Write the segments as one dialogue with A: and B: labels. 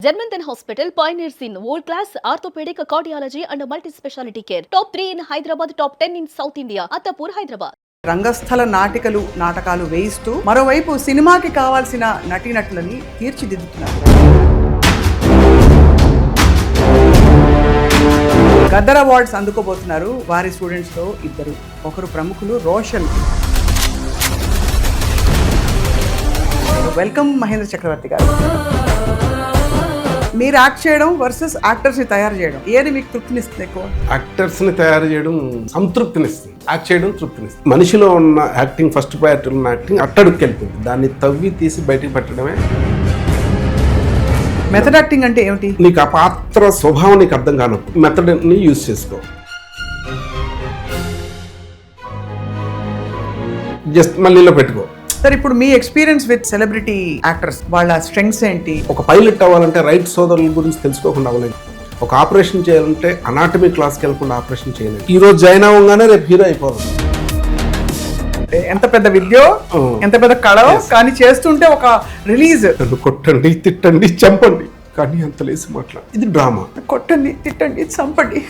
A: Germanton Hospital pioneers in world-class orthopedic cardiology and multi-specialty care. Top 3 in Hyderabad, top 10 in South India. Attapur, Hyderabad.
B: రంగస్థల నాటకాలు వేయిస్తూ మరోవైపు సినిమాకి కావాల్సిన నటీనటులని తీర్చిదిద్దుతున్నారు. Gaddar awards అందుకోబోతున్నారు వారి students లో ఇద్దరు. ఒకరు ప్రముఖులు రోషన్. వెల్కమ్ మహేంద్ర చక్రవర్తి గారు. మీరు యాక్ట్ చేయడం వర్సెస్ యాక్టర్స్ ని తయారు చేయడం, ఏది మీకు తృప్తినిస్తుంది ఎక్కువ?
C: యాక్టర్స్ ని తయారు చేయడం సంతృప్తినిస్తుంది, యాక్ట్ చేయడం తృప్తినిస్తుంది. మనిషిలో ఉన్న యాక్టింగ్, ఫస్ట్ ప్రయారిటీ ఉన్న యాక్టింగ్ అట్టడుక్కి వెళ్తుంది. దాన్ని తవ్వి తీసి బయటికి పెట్టడమే
B: మెథడ్ యాక్టింగ్. అంటే ఏమిటి?
C: నీకు ఆ పాత్ర స్వభావం నీకు అర్థం కానప్పుడు మెథడ్ ని యూజ్ చేసుకో. జస్ట్ మళ్ళీలో పెట్టుకో.
B: సార్, ఇప్పుడు మీ ఎక్స్పీరియన్స్ విత్ సెలబ్రిటీ యాక్టర్స్, వాళ్ళ స్ట్రెంగ్స్ ఏంటి?
C: ఒక పైలట్ అవ్వాలంటే రైట్ సోదరుల గురించి తెలుసుకోకుండా అవ్వలేదు. ఒక ఆపరేషన్ చేయాలంటే అనాటమీ క్లాస్కి వెళ్ళకుండా ఆపరేషన్ చేయలేదు. ఈ రోజు జాయిన్ అవ్వగానే రేపు హీరో అయిపోవాలి.
B: ఎంత పెద్ద విద్యో, ఎంత పెద్ద కళ, కానీ చేస్తుంటే ఒక రిలీజ్.
C: కొట్టండి, తిట్టండి, చంపండి, కానీ అంత లేసి మాట్లాడు. ఇది డ్రామా.
B: కొట్టండి, తిట్టండి, చంపండి,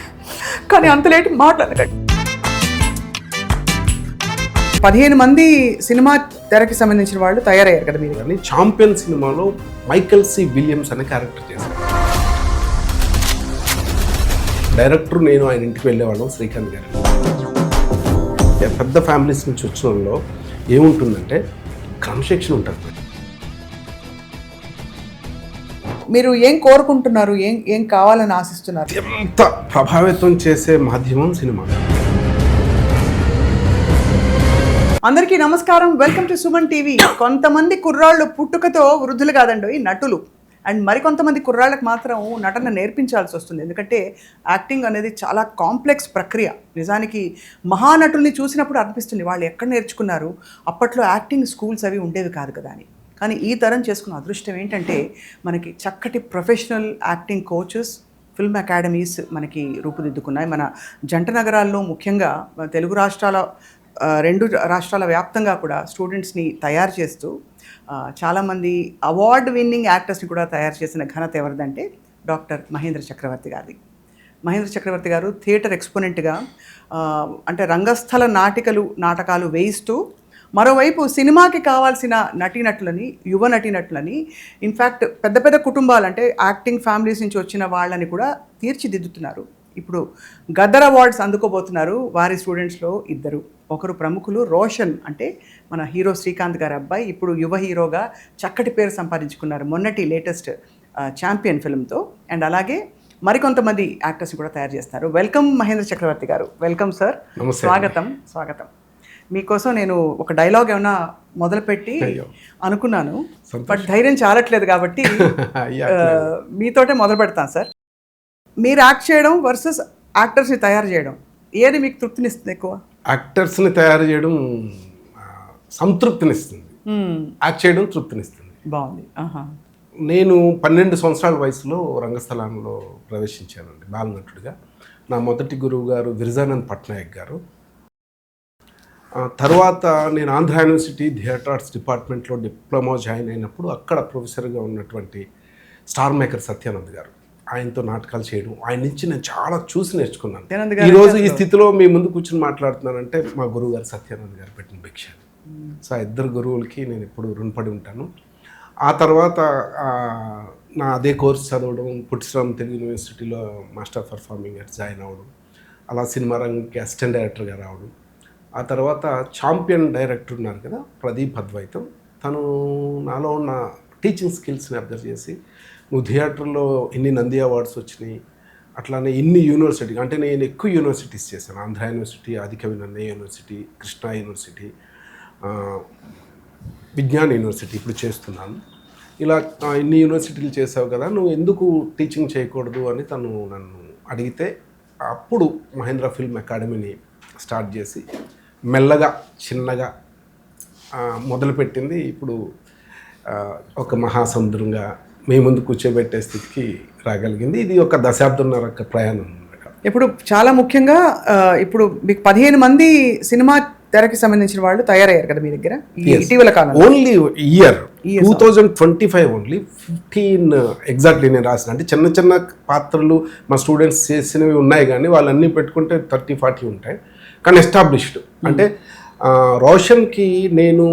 B: కానీ అంత లేటి మాట్లాడకండి. 15 మంది సినిమా తెరకి సంబంధించిన వాళ్ళు తయారయ్యారు కదా మీరు.
C: కానీ ఛాంపియన్ సినిమాలో మైకేల్ సి విలియమ్స్ అనే క్యారెక్టర్ చేశాను. డైరెక్టర్ నేను ఆయన ఇంటికి వెళ్ళేవాళ్ళం, శ్రీకాంత్ గారు. పెద్ద ఫ్యామిలీస్ నుంచి వచ్చిన వాళ్ళు ఏముంటుందంటే క్రమశిక్షణ ఉంటుంది.
B: మీరు ఏం కోరుకుంటున్నారు, ఏం కావాలని ఆశిస్తున్నారు?
C: ఎంత ప్రభావితం చేసే మాధ్యమం సినిమా.
B: అందరికీ నమస్కారం, వెల్కమ్ టు సుమన్ టీవీ. కొంతమంది కుర్రాళ్ళు పుట్టుకతో వృద్ధులు కాదండి, నటులు. అండ్ మరికొంతమంది కుర్రాళ్ళకి మాత్రం నటన నేర్పించాల్సి వస్తుంది. ఎందుకంటే యాక్టింగ్ అనేది చాలా కాంప్లెక్స్ ప్రక్రియ. నిజానికి మహానటుల్ని చూసినప్పుడు అనిపిస్తుంది వాళ్ళు ఎక్కడ నేర్చుకున్నారు, అప్పట్లో యాక్టింగ్ స్కూల్స్ అవి ఉండేవి కాదు కదా అని. కానీ ఈ తరం చేసుకున్న అదృష్టం ఏంటంటే మనకి చక్కటి professional acting coaches, film academies మనకి రూపుదిద్దుకున్నాయి. మన జంట నగరాల్లో, ముఖ్యంగా తెలుగు రాష్ట్రాల 2 రాష్ట్రాల వ్యాప్తంగా కూడా స్టూడెంట్స్ని తయారు చేస్తూ చాలామంది అవార్డు విన్నింగ్ యాక్టర్స్ని కూడా తయారు చేసిన ఘనత ఎవరిదంటే డాక్టర్ మహేంద్ర చక్రవర్తి గారిది. మహేంద్ర చక్రవర్తి గారు థియేటర్ ఎక్స్పోనెంట్గా, అంటే రంగస్థల నాటకాలు వేయిస్తూ మరోవైపు సినిమాకి కావాల్సిన నటీనటులని, యువ నటీనటులని, ఇన్ఫ్యాక్ట్ పెద్ద పెద్ద కుటుంబాలు, అంటే యాక్టింగ్ ఫ్యామిలీస్ నుంచి వచ్చిన వాళ్ళని కూడా తీర్చిదిద్దుతున్నారు. ఇప్పుడు గద్దర్ అవార్డ్స్ అందుకోబోతున్నారు వారి స్టూడెంట్స్లో ఇద్దరు. ఒకరు ప్రముఖులు రోషన్, అంటే మన హీరో శ్రీకాంత్ గారి అబ్బాయి. ఇప్పుడు యువ హీరోగా చక్కటి పేరు సంపాదించుకున్నారు మొన్నటి లేటెస్ట్ ఛాంపియన్ ఫిల్మ్తో. అండ్ అలాగే మరికొంతమంది యాక్టర్స్ని కూడా తయారు చేస్తారు. వెల్కమ్ మహేంద్ర చక్రవర్తి గారు. వెల్కమ్ సార్, స్వాగతం. మీకోసం నేను ఒక డైలాగ్ ఏమైనా మొదలుపెట్టి అనుకున్నాను, బట్ ధైర్యం చాలట్లేదు కాబట్టి మీతోటే మొదలు పెడతాను సార్. మీరు యాక్ట్ చేయడం వర్సెస్ యాక్టర్స్ని తయారు చేయడం, ఏది మీకు తృప్తినిస్తుంది ఎక్కువ?
C: యాక్టర్స్ని తయారు చేయడం సంతృప్తినిస్తుంది, యాక్ట్ చేయడం తృప్తినిస్తుంది.
B: బాగుంది.
C: నేను 12 సంవత్సరాల వయసులో రంగస్థలంలో ప్రవేశించానండి బాలనటుడిగా. నా మొదటి గురువు గారు విరజానంద్ పట్నాయక్ గారు. తర్వాత నేను ఆంధ్ర యూనివర్సిటీ థియేటర్ ఆర్ట్స్ డిపార్ట్మెంట్లో డిప్లొమా జాయిన్ అయినప్పుడు అక్కడ ప్రొఫెసర్గా ఉన్నటువంటి స్టార్ మేకర్ సత్యానంద్ గారు, ఆయనతో నాటకాలు చేయడం, ఆయన నుంచి నేను చాలా చూసి నేర్చుకున్నాను. ఈరోజు ఈ స్థితిలో మీ ముందు కూర్చొని మాట్లాడుతున్నానంటే మా గురువు గారు సత్యానంద్ గారు పెట్టిన భిక్ష. సో ఆ ఇద్దరు గురువులకి నేను ఎప్పుడు రుణపడి ఉంటాను. ఆ తర్వాత నా అదే కోర్స్ చదవడం, పుట్టిశ్రామ్ తెలుగు యూనివర్సిటీలో మాస్టర్ పర్ఫార్మింగ్ ఆర్ట్స్ జాయిన్ అవ్వడం, అలా సినిమా రంగంకి అసిస్టెంట్ డైరెక్టర్గా రావడం. ఆ తర్వాత ఛాంపియన్ డైరెక్టర్ ఉన్నారు కదా ప్రదీప్ అద్వైతం, తను నాలో ఉన్న టీచింగ్ స్కిల్స్ని అబ్జర్వ్ చేసి, నువ్వు థియేటర్లో ఇన్ని నంది అవార్డ్స్ వచ్చినాయి, అట్లానే ఇన్ని యూనివర్సిటీ, అంటే నేను ఎక్కువ యూనివర్సిటీస్ చేశాను. Andhra university, Adikavi Nannaya university, Krishna university, Vignan university ఇప్పుడు చేస్తున్నాను. ఇలా ఇన్ని యూనివర్సిటీలు చేసావు కదా, నువ్వు ఎందుకు టీచింగ్ చేయకూడదు అని తను నన్ను అడిగితే, అప్పుడు మహేంద్ర ఫిల్మ్ అకాడమీని స్టార్ట్ చేసి మెల్లగా చిన్నగా మొదలుపెట్టింది. ఇప్పుడు ఒక మహాసముద్రంగా మీ ముందు కూర్చోబెట్టే స్థితికి రాగలిగింది. ఇది ఒక దశాబ్దంన్నర ప్రయాణం.
B: ఇప్పుడు చాలా ముఖ్యంగా ఇప్పుడు మీకు 15 మంది సినిమా తెరకి సంబంధించిన వాళ్ళు తయారయ్యారు కదా మీ దగ్గర ఇటీవల కాలంలో.
C: ఓన్లీ ఇయర్ 2025 ఓన్లీ 15 ఎగ్జాక్ట్లీ నేను రాసిన. అంటే చిన్న చిన్న పాత్రలు మా స్టూడెంట్స్ చేసినవి ఉన్నాయి, కానీ వాళ్ళన్నీ పెట్టుకుంటే 30-40 ఉంటాయి. కానీ ఎస్టాబ్లిష్డ్ అంటే రోషన్కి నేను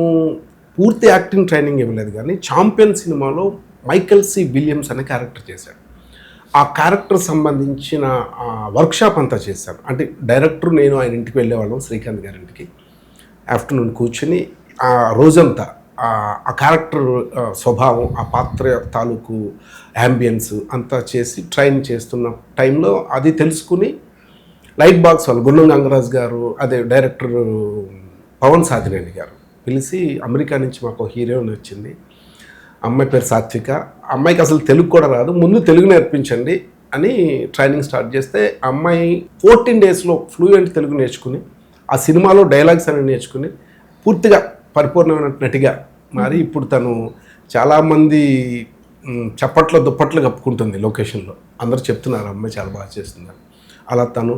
C: పూర్తి యాక్టింగ్ ట్రైనింగ్ ఇవ్వలేదు, కానీ ఛాంపియన్ సినిమాలో మైకెల్ సి విలియమ్స్ అనే క్యారెక్టర్ చేశాడు. ఆ క్యారెక్టర్ సంబంధించిన వర్క్షాప్ అంతా చేశాను. అంటే డైరెక్టర్ నేను ఆయన ఇంటికి వెళ్ళేవాళ్ళం, శ్రీకాంత్ గారి ఇంటికి. ఆఫ్టర్నూన్ కూర్చుని ఆ రోజంతా ఆ క్యారెక్టర్ స్వభావం, ఆ పాత్ర తాలూకు యాంబియన్స్ అంతా చేసి ట్రైన్ చేస్తున్న టైంలో అది తెలుసుకుని లైట్ బాక్స్ వాళ్ళు గుండం గంగరాజ్ గారు, అదే డైరెక్టర్ పవన్ సాధినేని గారు పిలిచి, అమెరికా నుంచి మాకు హీరోయిన్ వచ్చింది, అమ్మాయి పేరు సాత్విక, అమ్మాయికి అసలు తెలుగు కూడా రాదు, ముందు తెలుగు నేర్పించండి అని ట్రైనింగ్ స్టార్ట్ చేస్తే అమ్మాయి 14 డేస్లో ఫ్లూయెంట్ తెలుగు నేర్చుకుని ఆ సినిమాలో డైలాగ్స్ అని నేర్చుకుని పూర్తిగా పరిపూర్ణమైన నటిగా మారి ఇప్పుడు తను చాలామంది చప్పట్లో దుప్పట్లు కప్పుకుంటుంది లొకేషన్లో. అందరూ చెప్తున్నారు అమ్మాయి చాలా బాగా చేస్తున్నారు. అలా తను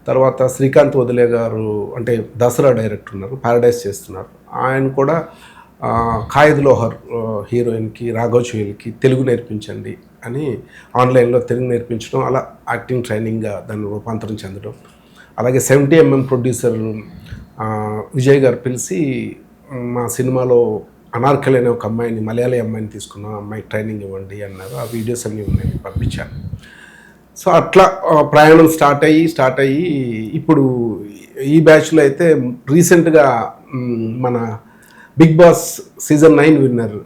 C: తర్వాత శ్రీకాంత్ వదిలే గారు అంటే దసరా డైరెక్టర్ ఉన్నారు, ప్యారడైజ్ చేస్తున్నారు. ఆయన కూడా ఖాయిద్ లోహర్ హీరోయిన్కి రాఘవ్ చుయల్కి తెలుగు నేర్పించండి అని ఆన్లైన్లో తెలుగు నేర్పించడం, అలా యాక్టింగ్ ట్రైనింగ్గా దాన్ని రూపాంతరం చెందడం. అలాగే 70mm ప్రొడ్యూసర్ విజయ్ గారు పిలిచి మా సినిమాలో అనార్కలి అనే ఒక అమ్మాయిని, మలయాళీ అమ్మాయిని తీసుకున్నాం, అమ్మాయికి ట్రైనింగ్ ఇవ్వండి అన్నారు. ఆ వీడియోస్ అన్నీ ఉన్నాయి, పంపించాను. సో అట్లా ప్రయాణం స్టార్ట్ అయ్యి ఇప్పుడు ఈ బ్యాచ్లో అయితే రీసెంట్గా మన బిగ్ బాస్ సీజన్ 9 విన్నర్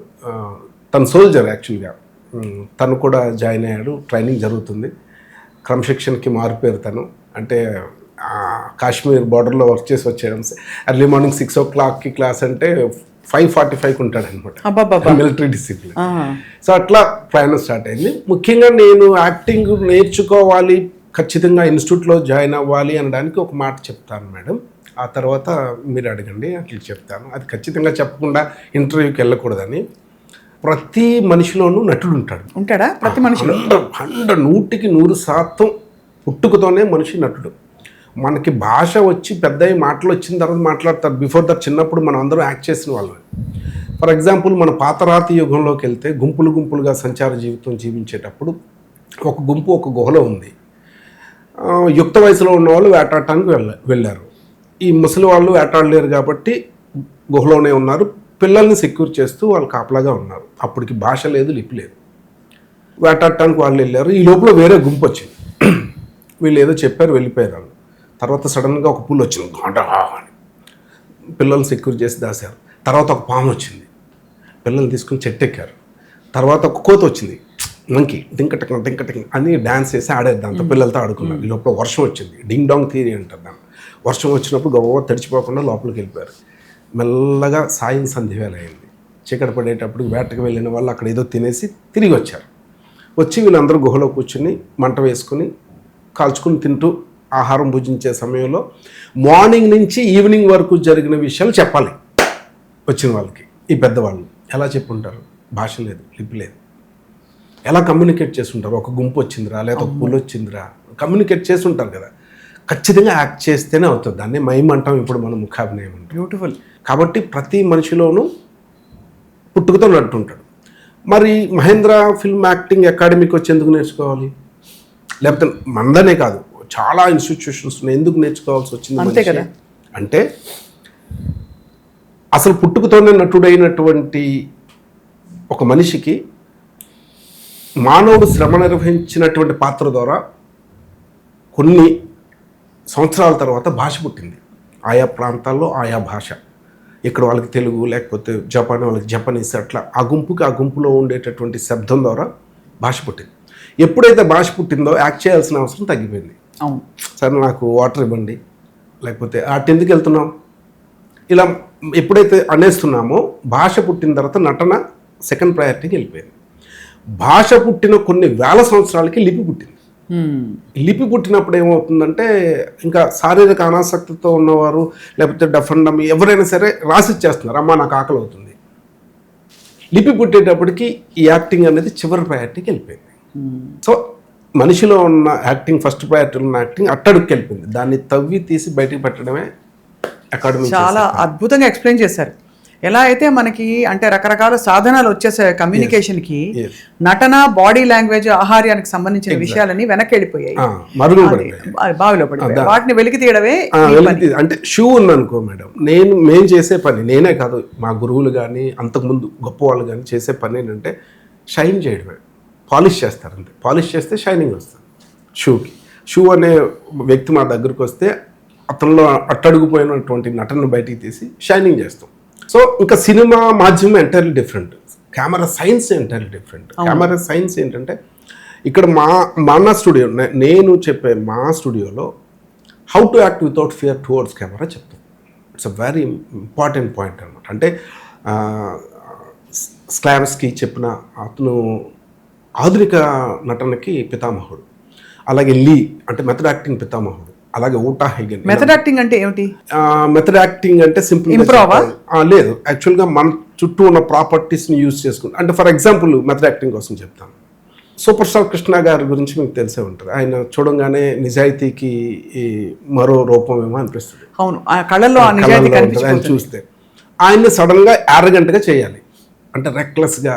C: తను సోల్జర్ యాక్చువల్గా తను కూడా జాయిన్ అయ్యాడు. ట్రైనింగ్ జరుగుతుంది. క్రమశిక్షణకి మారిపోయారు తను. అంటే కాశ్మీర్ బార్డర్లో వర్క్ చేసి వచ్చాడు. ఎర్లీ మార్నింగ్ 6 o'clockకి క్లాస్ అంటే 5:45కి ఉంటాడు అనమాట, మిలిటరీ డిసిప్లిన్. సో అట్లా ప్రయాణం స్టార్ట్ అయింది. ముఖ్యంగా నేను యాక్టింగ్ నేర్చుకోవాలి, ఖచ్చితంగా ఇన్స్టిట్యూట్లో జాయిన్ అవ్వాలి అనడానికి ఒక మాట చెప్తాను మేడం. ఆ తర్వాత మీరు అడగండి, అట్లా చెప్తాను. అది ఖచ్చితంగా చెప్పకుండా ఇంటర్వ్యూకి వెళ్ళకూడదని. ప్రతి మనిషిలోనూ నటుడు ఉంటాడా? ప్రతి మనిషిలో 100% పుట్టుకతోనే మనిషి నటుడు. మనకి భాష వచ్చి పెద్ద మాటలు వచ్చిన తర్వాత మాట్లాడతారు. బిఫోర్ దట్ చిన్నప్పుడు మనం అందరం యాక్ట్ చేసిన వాళ్ళం. ఫర్ ఎగ్జాంపుల్ మన పాతరాతి యుగంలోకి వెళ్తే గుంపులు గుంపులుగా సంచార జీవితం జీవించేటప్పుడు ఒక గుంపు ఒక గుహలో ఉంది. యుక్త వయసులో ఉన్న వాళ్ళు వేటాడటానికి వెళ్ళారు. ఈ ముసలి వాళ్ళు వేటాడలేరు కాబట్టి గుహలోనే ఉన్నారు. పిల్లల్ని సెక్యూర్ చేస్తూ వాళ్ళు కాపలాగా ఉన్నారు. అప్పటికి భాష లేదు, లిపి లేదు. వేటాడటానికి వాళ్ళు వెళ్ళారు. ఈ లోపల వేరే గుంపు వచ్చింది. వీళ్ళు ఏదో చెప్పారు, వెళ్ళిపోయారు వాళ్ళు. తర్వాత సడన్గా ఒక పుల్ వచ్చింది, అని పిల్లల్ని సెక్యూర్ చేసి దాశారు. తర్వాత ఒక పాము వచ్చింది, పిల్లల్ని తీసుకుని చెట్టు ఎక్కారు. తర్వాత ఒక కోత వచ్చింది, మంకీ టింకటం అని డ్యాన్స్ చేసి ఆడేది, దాంతో పిల్లలతో ఆడుకున్నారు. ఈ లోపల వర్షం వచ్చింది, డింగ్ డాంగ్ థియరీ అంటారు దాన్ని. వర్షం వచ్చినప్పుడు గవ్వ తడిచిపోకుండా లోపలికి వెళ్ళిపోయారు. మెల్లగా సాయం సంధ్యవేళ అయింది. చీకటి పడేటప్పుడు వేటకు వెళ్ళిన వాళ్ళు అక్కడ ఏదో తినేసి తిరిగి వచ్చారు. వచ్చి వీళ్ళందరూ గుహలో కూర్చుని మంట వేసుకుని కాల్చుకుని తింటూ ఆహారం భుజించే సమయంలో మార్నింగ్ నుంచి ఈవినింగ్ వరకు జరిగిన విషయాలు చెప్పాలి వచ్చిన వాళ్ళకి. ఈ పెద్దవాళ్ళు ఎలా చెప్పుంటారు? భాష లేదు, లిపి లేదు. ఎలా కమ్యూనికేట్ చేస్తుంటారు? ఒక గుంపు వచ్చిందిరా, లేదా ఒక పుల్ వచ్చిందిరా, కమ్యూనికేట్ చేస్తుంటారు కదా. ఖచ్చితంగా యాక్ట్ చేస్తేనే అవుతుంది. దాన్ని మైమ్ అంటాం, ఇప్పుడు మనం ముఖాభినయం అంటాం.
B: బ్యూటిఫుల్.
C: కాబట్టి ప్రతి మనిషిలోనూ పుట్టుకతో నటుంటాడు. మరి మహేంద్ర ఫిల్మ్ యాక్టింగ్ అకాడమీకి వచ్చి ఎందుకు నేర్చుకోవాలి? లేకపోతే మందనే కాదు, చాలా ఇన్స్టిట్యూషన్స్ ఉన్నాయి. ఎందుకు నేర్చుకోవాల్సి వచ్చింది?
B: అంతే కదా.
C: అంటే అసలు పుట్టుకతోనే నటుడైనటువంటి ఒక మనిషికి మానవుడు శ్రమ నిర్వహించినటువంటి పాత్ర ద్వారా కొన్ని సంవత్సరాల తర్వాత భాష పుట్టింది. ఆయా ప్రాంతాల్లో ఆయా భాష. ఇక్కడ వాళ్ళకి తెలుగు, లేకపోతే జపాన్ వాళ్ళకి జపనీస్, అట్లా ఆ గుంపులో ఉండేటటువంటి శబ్దం ద్వారా భాష పుట్టింది. ఎప్పుడైతే భాష పుట్టిందో యాక్ట్ చేయాల్సిన అవసరం తగ్గిపోయింది.
B: అవును,
C: సరే నాకు వాటర్ ఇవ్వండి, లేకపోతే అటు ఎందుకు వెళ్తున్నాం, ఇలా ఎప్పుడైతే అనేస్తున్నామో భాష పుట్టిన తర్వాత నటన సెకండ్ ప్రయారిటీకి వెళ్ళిపోయింది. భాష పుట్టిన కొన్ని వేల సంవత్సరాలకి లిపి పుట్టింది. లిపి పుట్టినప్పుడు ఏమవుతుందంటే ఇంకా శారీరక అనాసక్తితో ఉన్నవారు, లేకపోతే డఫ్ అండ్ డమ్ ఎవరైనా సరే రాసిచ్చేస్తున్నారు, అమ్మ నాకు ఆకలి అవుతుంది. లిపి పుట్టేటప్పటికి ఈ యాక్టింగ్ అనేది చివరి ప్రయారిటీకి వెళ్ళిపోయింది. సో మనిషిలో ఉన్న యాక్టింగ్, ఫస్ట్ ప్రయారిటీలో ఉన్న యాక్టింగ్ అట్టడుక్కి వెళ్ళిపోయింది. దాన్ని తవ్వి తీసి బయటికి పెట్టడమే అకాడమీ
B: చాలా అద్భుతంగా ఎక్స్ప్లెయిన్ చేశారు. ఎలా అయితే మనకి అంటే రకరకాల సాధనాలు వచ్చేసాయి కమ్యూనికేషన్కి, నటన, బాడీ లాంగ్వేజ్, ఆహార్యానికి సంబంధించిన విషయాలన్నీ వెనక్కి వెళ్ళిపోయాయి, బావిలో పడిపోయాయి. వాటిని వెలికి తీయడమే
C: అంటే షూ ఉందనుకో మేడం, మేము చేసే పని, నేనే కాదు మా గురువులు కానీ అంతకుముందు గొప్ప వాళ్ళు కానీ చేసే పని ఏంటంటే షైన్ చేయడమే. పాలిష్ చేస్తారంటే, పాలిష్ చేస్తే షైనింగ్ వస్తుంది షూకి. షూ అనే వ్యక్తి మా దగ్గరకు వస్తే అతనిలో అట్టడుగుపోయినటువంటి నటనను బయటికి తీసి షైనింగ్ చేస్తాం. సో ఇంకా సినిమా మాధ్యమం entirely different, camera science entirely different. Camera science ఏంటంటే ఇక్కడ మన స్టూడియో, నేను చెప్పే మా స్టూడియోలో how to act without fear towards camera చెప్తాం. It's a very important point అనమాట. అంటే స్లాబ్స్కి చెప్పిన అతను ఆధునిక నటనకి పితామహుడు, అలాగే లీ అంటే మెథడ్ యాక్టింగ్ పితామహుడు, అలాగే ఊటా హైగెన్.
B: మెథడ్ యాక్టింగ్ అంటే ఏమిటి?
C: మెథడ్ యాక్టింగ్ అంటే సింపుల్ లేదు, యాక్చువల్గా మన చుట్టూ ఉన్న ప్రాపర్టీస్ని యూజ్ చేసుకుంటాం. అంటే ఫర్ ఎగ్జాంపుల్ మెథడ్ యాక్టింగ్ కోసం చెప్తాను. సూపర్ స్టార్ కృష్ణ గారి గురించి మీకు తెలిసే ఉంటుంది. ఆయన చూడంగానే నిజాయితీకి మరో రూపమేమో అనిపిస్తుంది.
B: అవును, ఆ కళల్లో
C: ఆయన చూస్తే ఆయన్ని సడన్గా యారగెంట్గా చేయాలి, అంటే రెక్లెస్గా,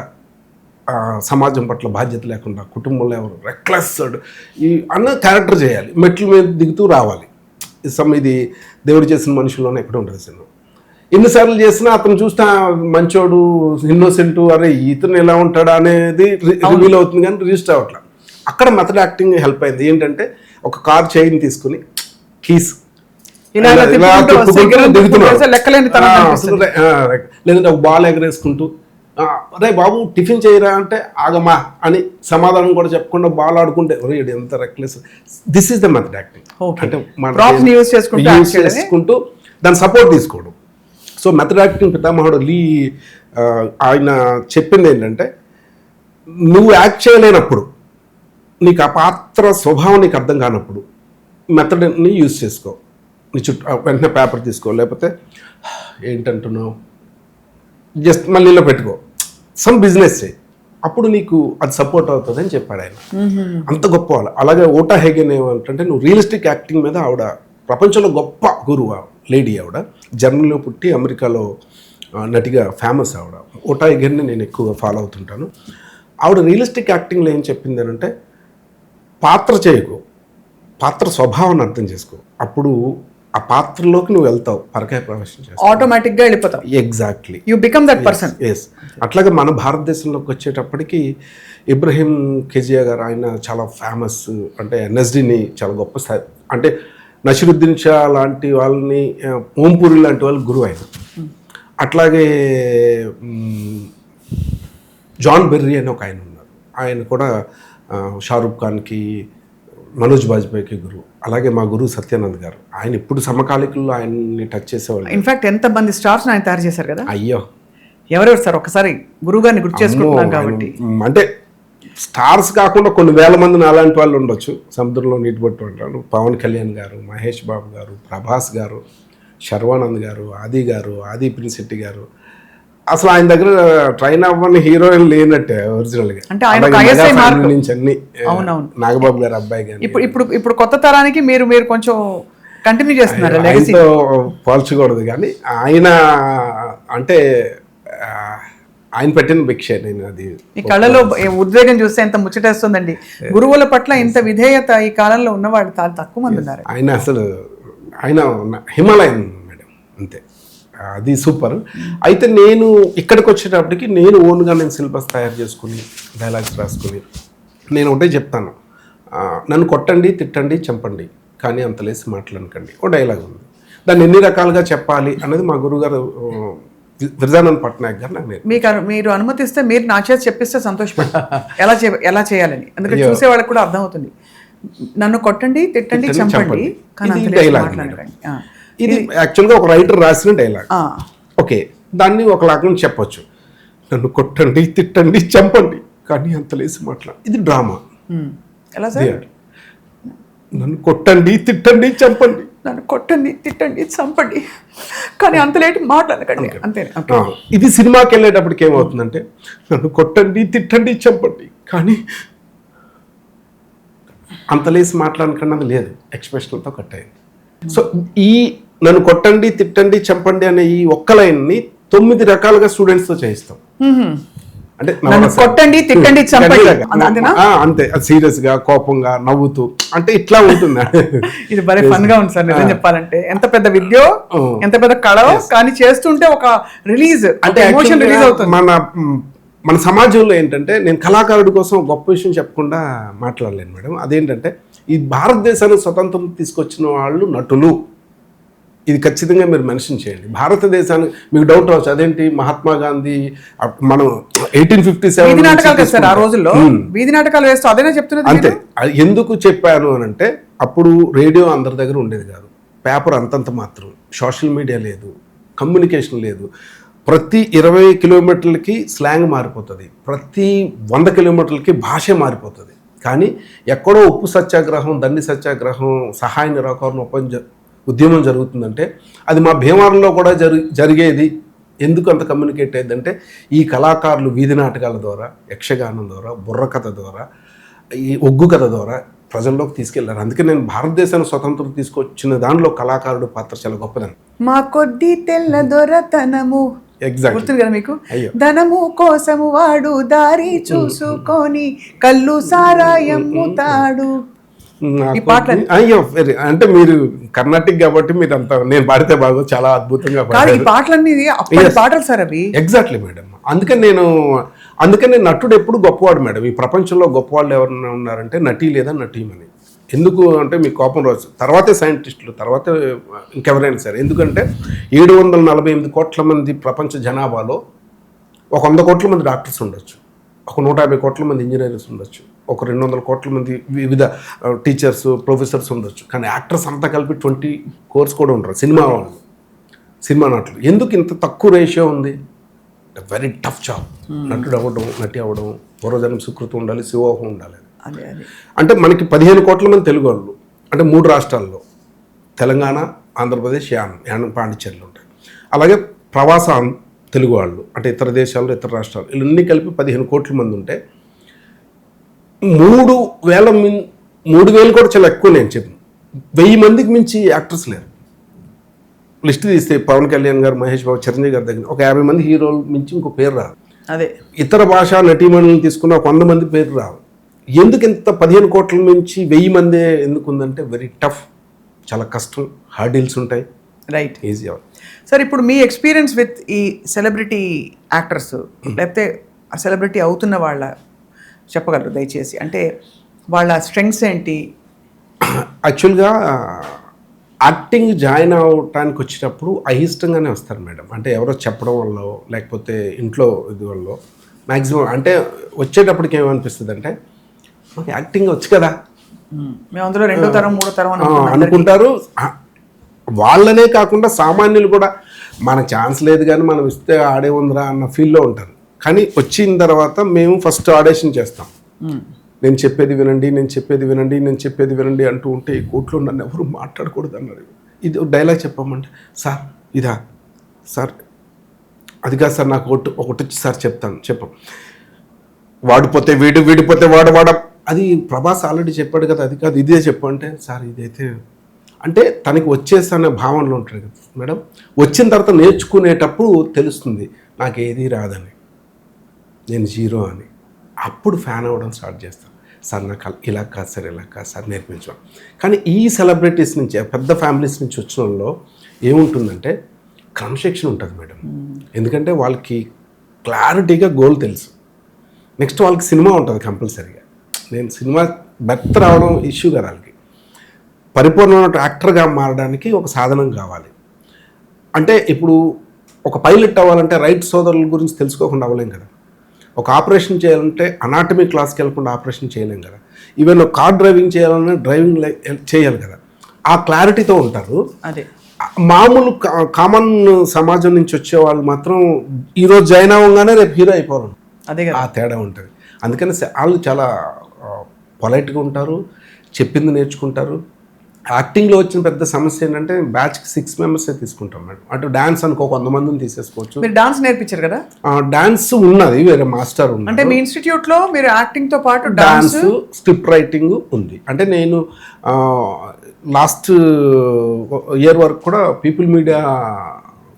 C: సమాజం పట్ల బాధ్యత లేకుండా, కుటుంబంలో ఎవరు రెక్లెస్ ఈ అన్న క్యారెక్టర్ చేయాలి, మెట్ల మీద దిగుతూ రావాలి. ఇది దేవుడు చేసిన మనుషుల్లోనే ఎక్కడ ఉంటుంది సినిమా. ఎన్నిసార్లు చేసినా అతను చూస్తే మంచోడు, ఇన్నోసెంట్, అరే ఇతను ఎలా ఉంటాడా అనేది రివీల్ అవుతుంది కానీ రిజిస్టర్ అవ్వట్లా. అక్కడ మెథడ్ యాక్టింగ్ హెల్ప్ అయింది. ఏంటంటే ఒక కార్ చైన్ తీసుకుని కీస్ లేదంటే ఒక బాల్ ఎగరేసుకుంటూ, అరే బాబు టిఫిన్ చేయరా అంటే ఆగమా అని సమాధానం కూడా చెప్పకుండా బాల్ ఆడుకుంటే ఎంత reckless. This is the method acting. అంటే
B: యూజ్ చేసుకుంటూ
C: దాని సపోర్ట్ తీసుకోవడం. సో మెథడ్ యాక్టింగ్ పితామహుడు లీ ఆయన చెప్పింది ఏంటంటే, నువ్వు యాక్ట్ చేయలేనప్పుడు, నీకు ఆ పాత్ర స్వభావం నీకు అర్థం కానప్పుడు మెథడ్ని యూజ్ చేసుకో. నీ చుట్టూ వెంటనే పేపర్ తీసుకో, లేకపోతే ఏంటంటున్నావు జస్ట్ మళ్ళీలో పెట్టుకో, సమ్ బిజినెస్ చేయి, అప్పుడు నీకు అది సపోర్ట్ అవుతుంది అని చెప్పాడు ఆయన. అంత గొప్ప వాళ్ళు. అలాగే ఊటా హైగెన్ ఏమంటే, నువ్వు రియలిస్టిక్ యాక్టింగ్ మీద ఆవిడ ప్రపంచంలో గొప్ప గురువు లేడీ. ఆవిడ జర్మనీలో పుట్టి అమెరికాలో నటిగా ఫేమస్. ఆవిడ ఊటా హైగెన్ని నేను ఎక్కువగా ఫాలో అవుతుంటాను. ఆవిడ రియలిస్టిక్ యాక్టింగ్లో ఏం చెప్పింది అంటే, పాత్ర చేయకు, పాత్ర స్వభావాన్ని అర్థం చేసుకో, అప్పుడు ఆ పాత్రలోకి నువ్వు వెళ్తావు, పరకాయ ప్రవేశం చేస్తావు,
B: ఆటోమేటిక్గా వెళ్ళిపోతావు.
C: Exactly,
B: you become that person.
C: Yes. అట్లాగే మన భారతదేశంలోకి వచ్చేటప్పటికి ఇబ్రహీం కేజియా గారు, ఆయన చాలా ఫేమస్. అంటే ఎన్ఎస్డిని చాలా గొప్ప స్థాయి, అంటే నసిరుద్దీన్ షా లాంటి వాళ్ళని, ఓంపూరి లాంటి వాళ్ళు గురువు ఆయన. అట్లాగే జాన్ బెర్రీ అని ఒక ఆయన ఉన్నారు, ఆయన కూడా షారూఖ్ ఖాన్కి, మనోజ్ బాజ్పేయికి గురువు. అలాగే మా గురువు సత్యానంద్ గారు, ఆయన ఇప్పుడు సమకాలికుల్లో ఆయన్ని టచ్ చేసేవాళ్ళు.
B: ఇన్ఫాక్ట్ ఎంతమంది స్టార్స్ ఆయన తయారు చేశారు కదా.
C: అయ్యో,
B: ఎవరెవరు సార్? ఒకసారి గురువు గారిని గుర్తు చేసుకుంటున్నాం కాబట్టి.
C: అంటే స్టార్స్ కాకుండా కొన్ని వేల మంది అలాంటి వాళ్ళు ఉండొచ్చు, సముద్రంలో నీటి పట్టు అంటారు. పవన్ కళ్యాణ్ గారు, మహేష్ బాబు గారు, ప్రభాస్ గారు, శర్వానంద్ గారు, ఆది పినిశెట్టి గారు. అసలు ఆయన దగ్గర ట్రైన్ అవ్వని హీరోయిన్ లేనట్టే ఒరిజినల్గా.
B: అంటే ఆయన
C: నుంచి అన్ని నాగబాబు గారు అబ్బాయి గారు.
B: ఇప్పుడు కొత్త తరానికి మీరు కొంచెం కంటిన్యూ చేస్తున్నారు.
C: ఆయనతో పోల్చకూడదు కానీ ఆయన అంటే ఆయన పెట్టిన భిక్ష. నేను అది
B: ఈ కళలో ఉద్వేగం చూస్తే ఎంత ముచ్చటేస్తుందండి. గురువుల పట్ల ఇంత విధేయత ఈ కాలంలో ఉన్నవాళ్ళు చాలా తక్కువ మంది ఉన్నారు.
C: ఆయన హిమాలయన్ మేడం, అంతే, అది సూపర్. అయితే నేను ఇక్కడికి వచ్చేటప్పటికి నేను ఓన్గా సిలబస్ తయారు చేసుకుని, డైలాగ్స్ రాసుకుని, నేను ఒకటే చెప్తాను, నన్ను కొట్టండి, తిట్టండి, చంపండి, కానీ అంత లేసి మాట్లాడకండి. ఓ డైలాగ్ ఉంది, దాన్ని ఎన్ని రకాలుగా చెప్పాలి అన్నది మా గురువుగారు విరజానంద్ పట్నాయక్ గారు నాకు
B: మీరు అనుమతిస్తే మీరు నా చేసి చెప్పిస్తే సంతోషపడతాను ఎలా చేయాలని. ఎందుకంటే చూసే వాళ్ళకి కూడా అర్థమవుతుంది. నన్ను కొట్టండి, తిట్టండి, చంపండి, కానీ అంత లేసి మాట్లాడకండి.
C: ఇది యాక్చువల్గా ఒక రైటర్ రాసిన డైలాగ్. ఓకే, దాన్ని ఒక లాగా చెప్పొచ్చు, నన్ను కొట్టండి, తిట్టండి, చంపండి, కానీ అంత లేసి మాట్లాడు. ఇది డ్రామా.
B: ఎలా సార్?
C: నన్ను కొట్టండి, తిట్టండి, చంపండి,
B: నన్ను కొట్టండి, తిట్టండి, చంపండి, కానీ అంత లేట్ మాట్లాడకండి, అంతే.
C: ఇది సినిమాకి వెళ్ళేటప్పటికి ఏమవుతుందంటే, నన్ను కొట్టండి, తిట్టండి, చంపండి, కానీ అంత లేసి మాట్లాడకన్నది లేదు, ఎక్స్ప్రెషన్తో కట్ అయింది. సో ఈ నన్ను కొట్టండి, తిట్టండి, చంపండి అనే ఈ ఒక్క లైన్ని 9 రకాలుగా స్టూడెంట్స్తో చేయిస్తాం. అంటే
B: నన్ను కొట్టండి, తిట్టండి, చంపండి అంతేనా?
C: అంతే, సీరియస్ గా, కోపంగా, నవ్వుతూ, అంటే ఇట్లా ఉంటుంది.
B: ఇది భలే ఫన్ గా ఉంది సార్ నిజం చెప్పాలంటే. ఎంత పెద్ద విద్యో, ఎంత పెద్ద కళ, కానీ చేస్తుంటే ఒక రిలీజ్, అంటే ఎమోషన్ రిలీజ్ అవుతుంది.
C: మన సమాజంలో ఏంటంటే, నేను కళాకారుడి కోసం గొప్ప విషయం చెప్పకుండా మాట్లాడలేను మేడం. అదేంటంటే, ఈ భారతదేశానికి స్వతంత్రం తీసుకొచ్చిన వాళ్ళు నటులు. ఇది ఖచ్చితంగా మీరు మెన్షన్ చేయండి. భారతదేశానికి మీకు డౌట్ రావచ్చు, అదేంటి మహాత్మా గాంధీ మనం 1857
B: వీధి నాటకాలు కదా సార్ ఆ రోజుల్లో, వీధి నాటకాలు వేస్తూ అదేనా చెప్తున్నది.
C: అంతే. ఎందుకు చెప్పాను అని అంటే, అప్పుడు రేడియో అందరి దగ్గర ఉండేది కాదు, పేపర్ అంతంత మాత్రం, సోషల్ మీడియా లేదు, కమ్యూనికేషన్ లేదు. ప్రతి 20 కిలోమీటర్లకి స్లాంగ్ మారిపోతుంది, ప్రతి 100 కిలోమీటర్లకి భాష మారిపోతుంది. కానీ ఎక్కడో ఉప్పు సత్యాగ్రహం, దండి సత్యాగ్రహం, సహాయ నిరాకరణ ఉద్యమం జరుగుతుందంటే అది మా భీమవరంలో కూడా జరిగేది. ఎందుకు అంత కమ్యూనికేట్ అయ్యిందంటే, ఈ కళాకారులు వీధి నాటకాల ద్వారా, యక్షగానం ద్వారా, బుర్రకథ ద్వారా, ఈ ఒగ్గు కథ ద్వారా ప్రజల్లోకి తీసుకెళ్లారు. అందుకే నేను భారతదేశానికి స్వతంత్రం తీసుకొచ్చిన దానిలో కళాకారుడు పాత్ర చాలా గొప్పదని.
B: మా కొద్ది తెల్ల దొరతనము గుర్తుంది కదా మీకు. ధనము కోసము వాడు దారి చూసుకొని కళ్ళు సారాయమ్ముతాడు.
C: అయ్యో, అంటే మీరు కర్ణాటిక్ కాబట్టి మీరు అంత, నేను పాడితే బాగా చాలా అద్భుతంగా
B: ఈ పాటలన్నీ పాటలు సార్ అవి.
C: Exactly madam. అందుకనే నటుడు ఎప్పుడు గొప్పవాడు మేడం. ఈ ప్రపంచంలో గొప్పవాళ్ళు ఎవరైనా ఉన్నారంటే నటి లేదా నటీమని. ఎందుకు అంటే మీకు కోపం రావచ్చు, తర్వాతే సైంటిస్టులు, తర్వాతే ఇంకెవరైనా సరే. ఎందుకంటే 748 కోట్ల మంది ప్రపంచ జనాభాలో ఒక 100 కోట్ల మంది డాక్టర్స్ ఉండొచ్చు, ఒక 150 కోట్ల మంది ఇంజనీర్స్ ఉండొచ్చు, ఒక 200 కోట్ల మంది వివిధ టీచర్స్, ప్రొఫెసర్స్ ఉండొచ్చు. కానీ యాక్టర్స్ అంతా కలిపి 20 కోర్స్ కూడా ఉండరు. సినిమా నటులు ఎందుకు ఇంత తక్కువ రేషియో ఉంది? Very tough job. నటుడు అవ్వడం, నటి అవ్వడం, పూర్వజన్మ సుకృతి ఉండాలి, శివోహం ఉండాలి. అంటే మనకి 15 కోట్ల మంది తెలుగు వాళ్ళు, అంటే 3 రాష్ట్రాల్లో, తెలంగాణ, ఆంధ్రప్రదేశ్, యానం, పాండిచ్చేరిలో ఉంటాయి. అలాగే ప్రవాస తెలుగు వాళ్ళు, అంటే ఇతర దేశాల్లో, ఇతర రాష్ట్రాలు, ఇవన్నీ కలిపి 15 కోట్ల మంది ఉంటే 3,000 కూడా చాలా ఎక్కువ. నేను చెప్పాను 1000 మందికి మించి యాక్టర్స్ లేరు. లిస్ట్ తీస్తే పవన్ కళ్యాణ్ గారు, మహేష్ బాబు, చిరంజీవి గారి దగ్గర ఒక 50 మంది హీరోలు మించి ఇంకో పేరు రాదు.
B: అదే
C: ఇతర భాషా నటీమణులను తీసుకున్న ఒక 100 మంది పేరు రావు. ఎందుకు ఇంత 15 కోట్ల నుంచి 1000 మందే ఎందుకు ఉందంటే, వెరీ టఫ్, చాలా కష్టం, హార్డిల్స్ ఉంటాయి.
B: రైట్,
C: ఈజీ అవ్వదు
B: సార్. ఇప్పుడు మీ ఎక్స్పీరియన్స్ విత్ ఈ సెలబ్రిటీ యాక్టర్స్, లేకపోతే ఆ సెలబ్రిటీ అవుతున్న వాళ్ళ చెప్పగలరు దయచేసి? అంటే వాళ్ళ స్ట్రెంగ్స్ ఏంటి?
C: యాక్చువల్గా యాక్టింగ్ జాయిన్ అవటానికి వచ్చేటప్పుడు అయిష్టంగానే వస్తారు మేడం. అంటే ఎవరో చెప్పడం వల్ల, లేకపోతే ఇంట్లో ఇది వల్ల, మ్యాక్సిమం అంటే వచ్చేటప్పటికి ఏమనిపిస్తుంది అంటే, మాకు యాక్టింగ్ వచ్చు కదా,
B: మేము అందులో 2వ తరం 3వ తరం
C: అనుకుంటారు. వాళ్ళనే కాకుండా సామాన్యులు కూడా మన ఛాన్స్ లేదు కానీ మనం ఇస్తే ఆడే ఉందిరా అన్న ఫీల్లో ఉంటారు. కానీ వచ్చిన తర్వాత మేము ఫస్ట్ ఆడిషన్ చేస్తాం. నేను చెప్పేది వినండి, నేను చెప్పేది వినండి, నేను చెప్పేది వినండి అంటూ ఉంటే ఈ కోర్టులో నన్ను ఎవరు మాట్లాడకూడదు అన్నారు. ఇది డైలాగ్ చెప్పమంటే, సార్ ఇదా సార్, అది కాదు సార్, నాకు ఒకటి వచ్చి సార్ చెప్పాం, వాడిపోతే వీడు, వీడిపోతే వాడ, అది ప్రభాస్ ఆల్రెడీ చెప్పాడు కదా, అది కాదు ఇదే చెప్పంటే, సార్ ఇదైతే అంటే తనకి వచ్చేసన్న భావనలో ఉంటాడు కదా మేడం. వచ్చిన తర్వాత నేర్చుకునేటప్పుడు తెలుస్తుంది నాకు ఏది రాదని, నేను జీరో అని. అప్పుడు ఫ్యాన్ అవ్వడం స్టార్ట్ చేస్తాను. సార్ నాకు ఇలా కాదు సార్, ఇలా కాదు సార్, నేర్పించాం. కానీ ఈ సెలబ్రిటీస్ నుంచి, పెద్ద ఫ్యామిలీస్ నుంచి వచ్చిన వాళ్ళలో ఏముంటుందంటే క్రమశిక్షణ ఉంటుంది మేడం. ఎందుకంటే వాళ్ళకి క్లారిటీగా గోల్ తెలుసు. నెక్స్ట్ వాళ్ళకి సినిమా ఉంటుంది కంపల్సరీగా. నేను సినిమా బెర్త్ రావడం ఇష్యూ కదా, వాళ్ళకి పరిపూర్ణమైన యాక్టర్గా మారడానికి ఒక సాధనం కావాలి. అంటే ఇప్పుడు ఒక పైలట్ అవ్వాలంటే రైట్ సోదరుల గురించి తెలుసుకోకుండా అవ్వలేం కదా. ఒక ఆపరేషన్ చేయాలంటే అనాటమీ క్లాస్కి వెళ్ళకుండా ఆపరేషన్ చేయలేం కదా. ఈవెన్ ఒక కార్ డ్రైవింగ్ చేయాలన్నా డ్రైవింగ్ చేయాలి కదా. ఆ క్లారిటీతో ఉంటారు.
B: అదే
C: మామూలు కామన్ సమాజం నుంచి వచ్చే వాళ్ళు మాత్రం ఈరోజు జాయిన్ అవ్వగానే రేపు హీరో అయిపోవాలి.
B: అదే
C: ఆ తేడా ఉంటుంది. అందుకని వాళ్ళు చాలా పొలైట్గా ఉంటారు, చెప్పింది నేర్చుకుంటారు. యాక్టింగ్లో వచ్చిన పెద్ద సమస్య ఏంటంటే బ్యాచ్కి 6 మెంబర్సే తీసుకుంటాం మేడం. అటు డాన్స్ అనుకో 100 మందిని తీసేసుకోవచ్చు.
B: మీరు డాన్స్ నేర్పించారు కదా?
C: డాన్స్ ఉన్నది, వేరే మాస్టర్ ఉంది.
B: అంటే మీ ఇన్స్టిట్యూట్లో మీరు యాక్టింగ్తో పాటు
C: డాన్స్, స్క్రిప్ట్ రైటింగ్ ఉంది. అంటే నేను లాస్ట్ ఇయర్ వరకు కూడా పీపుల్ మీడియా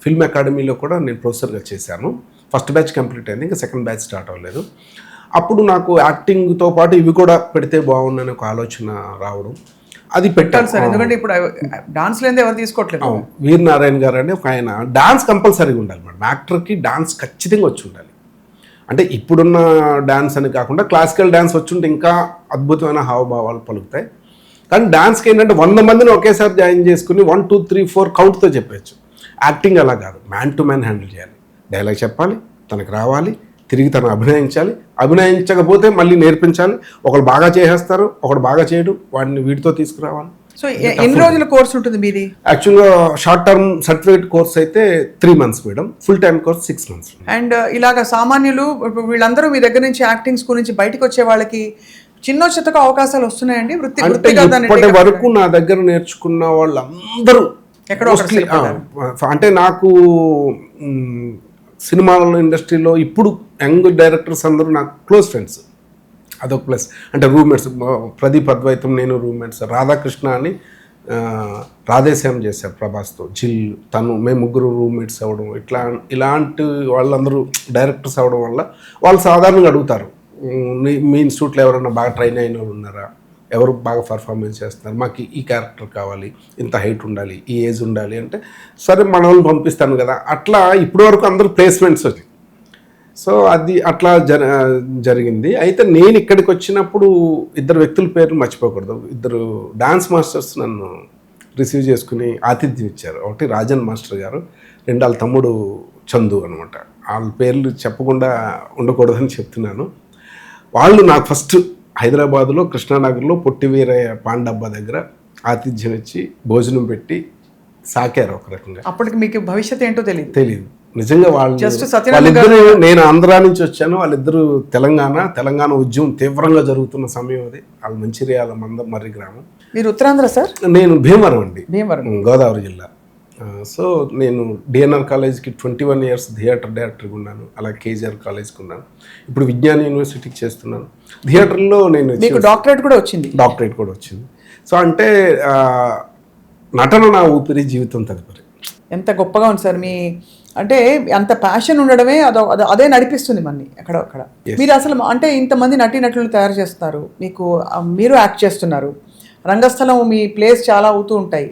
C: ఫిల్మ్ అకాడమీలో కూడా నేను ప్రొఫెసర్గా చేశాను. ఫస్ట్ బ్యాచ్ కంప్లీట్ అయింది, ఇంకా సెకండ్ బ్యాచ్ స్టార్ట్ అవ్వలేదు. అప్పుడు నాకు యాక్టింగ్తో పాటు ఇవి కూడా పెడితే బాగుందని ఒక ఆలోచన రావడం, అది పెట్టాలి
B: సార్. ఎందుకంటే ఇప్పుడు డాన్స్ లేదే ఎవరు తీసుకోవట్లేదు.
C: వీర్ నారాయణ గారు అని ఒక ఆయన డాన్స్ కంపల్సరీగా ఉండాలి మేడం. యాక్టర్కి డాన్స్ ఖచ్చితంగా వచ్చి ఉండాలి. అంటే ఇప్పుడున్న డాన్స్ అని కాకుండా క్లాసికల్ డాన్స్ వచ్చి ఉంటే ఇంకా అద్భుతమైన హావభావాలు పలుకుతాయి. కానీ డాన్స్కి ఏంటంటే 100 మందిని ఒకేసారి జాయిన్ చేసుకుని 1 2 3 4 కౌంట్తో చెప్పచ్చు. యాక్టింగ్ అలా కాదు, మ్యాన్ టు మ్యాన్ హ్యాండిల్ చేయాలి. డైలాగ్ చెప్పాలి, తనకు రావాలి, తిరిగి తను అభినయించాలి, అభినయించకపోతే మళ్ళీ నేర్పించాలి. ఒకళ్ళు బాగా చేసేస్తారు, ఒకడు బాగా చేయడు, వాడిని వీటితో తీసుకురావాలి.
B: సో ఎన్ని రోజుల కోర్స్ ఉంటుంది మీది?
C: యాక్చువల్గా షార్ట్ టర్మ్ సర్టిఫికేట్ కోర్స్ అయితే 3 months madam, full time course 6 months.
B: And ఇలాగ సామాన్యులు వీళ్ళందరూ మీ దగ్గర నుంచి యాక్టింగ్ స్కూల్ నుంచి బయటకు వచ్చే వాళ్ళకి చిన్న చిత్తగా అవకాశాలు వస్తున్నాయండి.
C: ఇప్పటి వరకు నా దగ్గర నేర్చుకున్న వాళ్ళందరూ
B: ఎక్కడో
C: అంటే నాకు సినిమాల ఇండస్ట్రీలో ఇప్పుడు యంగ్ డైరెక్టర్స్ అందరూ నాకు క్లోజ్ ఫ్రెండ్స్. అదొక ప్లస్. అంటే రూమ్మేట్స్, ప్రదీప్ అద్వైతం, నేను రూమ్మేట్స్. రాధాకృష్ణ అని రాధేశ్యాం చేశారు ప్రభాస్తో, జిల్, తను, మేము ముగ్గురు రూమ్మేట్స్ అవ్వడం. ఇలాంటి వాళ్ళందరూ డైరెక్టర్స్ అవ్వడం వల్ల వాళ్ళు సాధారణంగా అడుగుతారు, మీ ఇన్స్టిట్యూట్లో ఎవరైనా బాగా ట్రైన్ అయిన వాళ్ళు ఉన్నారా, ఎవరు బాగా పర్ఫార్మెన్స్ చేస్తున్నారు, మాకు ఈ క్యారెక్టర్ కావాలి, ఇంత హైట్ ఉండాలి, ఈ ఏజ్ ఉండాలి అంటే సరే మన వాళ్ళని పంపిస్తాను కదా. అట్లా ఇప్పటి వరకు అందరూ ప్లేస్మెంట్స్ వచ్చి, సో అది అట్లా జరిగింది. అయితే నేను ఇక్కడికి వచ్చినప్పుడు 2 వ్యక్తుల పేర్లు మర్చిపోకూడదు. 2 డాన్స్ మాస్టర్స్ నన్ను రిసీవ్ చేసుకుని ఆతిథ్యం ఇచ్చారు. ఒకటి రాజన్ మాస్టర్ గారు, 2 వాళ్ళ తమ్ముడు చందు అనమాట. వాళ్ళ పేర్లు చెప్పకుండా ఉండకూడదని చెప్తున్నాను. వాళ్ళు నాకు ఫస్ట్ హైదరాబాద్లో కృష్ణానగర్లో పొట్టి వీరయ్య పాండబ్బా దగ్గర ఆతిథ్యం ఇచ్చి భోజనం పెట్టి సాకారు ఒక రకంగా.
B: అప్పటికి మీకు భవిష్యత్తు ఏంటో తెలియదు
C: నిజంగా. వాళ్ళిద్దరు, నేను ఆంధ్రా నుంచి వచ్చాను, వాళ్ళిద్దరు తెలంగాణ ఉద్యమం తీవ్రంగా జరుగుతున్న సమయం అది. వాళ్ళు మంచిర్యాల మందమర్రి గ్రామం.
B: మీరు ఉత్తరాంధ్ర సార్?
C: నేను భీమవరం అండి,
B: భీమవరం,
C: గోదావరి జిల్లా. సో నేను డిఎన్ఆర్ కాలేజ్కి 21 years థియేటర్ డైరెక్టర్గా ఉన్నాను. అలా కేజీఆర్ కాలేజ్కి ఉన్నాను. ఇప్పుడు విజ్ఞాన యూనివర్సిటీకి చేస్తున్నాను. థియేటర్లో నేను
B: డాక్టరేట్ కూడా వచ్చింది.
C: సో అంటే నటన నా ఊపిరి, జీవితం తదుపరి.
B: ఎంత గొప్పగా ఉంది సార్. మీ అంటే అంత ప్యాషన్ ఉండడమే అదే నడిపిస్తుంది మనని అక్కడ. మీరు అసలు అంటే ఇంతమంది నటీనటులను తయారు చేస్తున్నారు, మీరు యాక్ట్ చేస్తున్నారు, రంగస్థలం మీ ప్లేస్ చాలా అవుతూ ఉంటాయి.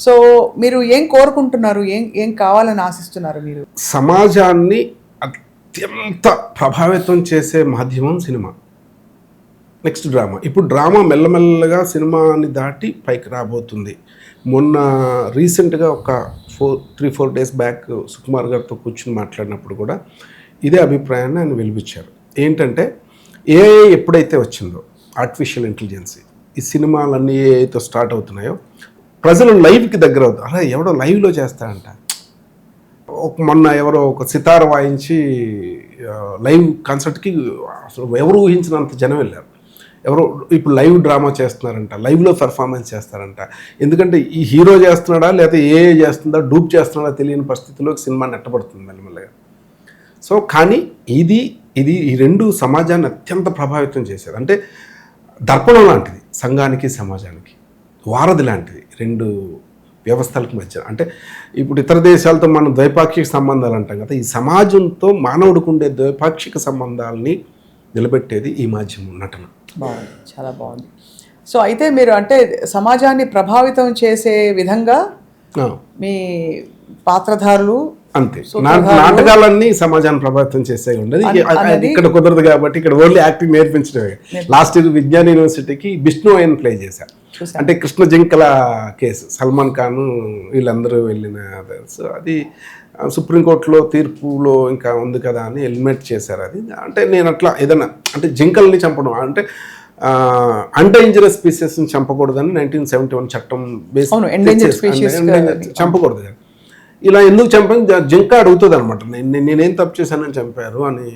B: సో మీరు ఏం కోరుకుంటున్నారు, ఏం కావాలని ఆశిస్తున్నారు? మీరు
C: సమాజాన్ని అత్యంత ప్రభావితం చేసే మాధ్యమం సినిమా, నెక్స్ట్ డ్రామా. ఇప్పుడు డ్రామా మెల్లమెల్లగా సినిమాని దాటి పైకి రాబోతుంది. మొన్న రీసెంట్గా ఒక 3-4 days బ్యాక్ సుకుమార్ గారితో కూర్చుని మాట్లాడినప్పుడు కూడా ఇదే అభిప్రాయాన్ని ఆయన వెలిపించారు. ఏంటంటే ఏఐ ఎప్పుడైతే వచ్చిందో, ఆర్టిఫిషియల్ ఇంటెలిజెన్సీ, ఈ సినిమాలన్నీ ఏఐతో స్టార్ట్ అవుతున్నాయో ప్రజలు లైవ్కి దగ్గర అవుతారు. అలా ఎవడో లైవ్లో చేస్తారంట. మొన్న ఎవరో ఒక సితార వాయించి లైవ్ కాన్సర్ట్కి అసలు ఎవరు ఊహించినంత జనం వెళ్ళారు. ఎవరో ఇప్పుడు లైవ్ డ్రామా చేస్తున్నారంట, లైవ్లో పెర్ఫార్మెన్స్ చేస్తారంట. ఎందుకంటే ఈ హీరో చేస్తున్నాడా లేకపోతే ఏఏ చేస్తుందా, డూప్ చేస్తున్నాడా తెలియని పరిస్థితిలోకి సినిమా నెట్టబడుతుంది మెల్లమెల్లగా. సో కానీ ఇది ఈ 2 సమాజాన్ని అత్యంత ప్రభావితం చేశారు. అంటే దర్పణం లాంటిది సంఘానికి, సమాజానికి వారధి లాంటిది 2 వ్యవస్థలకు మధ్య. అంటే ఇప్పుడు ఇతర దేశాలతో మనం ద్వైపాక్షిక సంబంధాలు అంటాం కదా, ఈ సమాజంతో మానవుడికి ఉండే ద్వైపాక్షిక సంబంధాలని నిలబెట్టేది ఈ మాధ్యమం, నటన.
B: బాగుంది, చాలా బాగుంది. సో అయితే మీరు అంటే సమాజాన్ని ప్రభావితం చేసే విధంగా మీ పాత్రధారులు
C: అంతే. నాటకాలన్నీ సమాజాన్ని ప్రభావితం చేసే ఉండదు. ఇక్కడ కుదరదు కాబట్టి ఇక్కడ ఓన్లీ యాక్టింగ్ నేర్పించడమే. లాస్ట్ ఇయర్ విజ్ఞాన యూనివర్సిటీకి విష్ణు ఆయన ప్లే చేశారు. అంటే కృష్ణ జింకల కేసు, సల్మాన్ ఖాన్ వీళ్ళందరూ వెళ్ళిన. సో అది సుప్రీంకోర్టులో తీర్పులో ఇంకా ఉంది కదా అని ఎలిమినేట్ చేశారు. అది అంటే నేను అట్లా ఏదైనా అంటే జింకల్ని చంపడం అంటే అన్డేంజరస్ స్పీసెస్ని చంపకూడదని 1971 చట్టం బేస్ చంపకూడదు. ఇలా ఎందుకు చంపాను, జింక అడుగుతుంది అనమాట, నేనేం తప్పు చేశానని చంపారు అని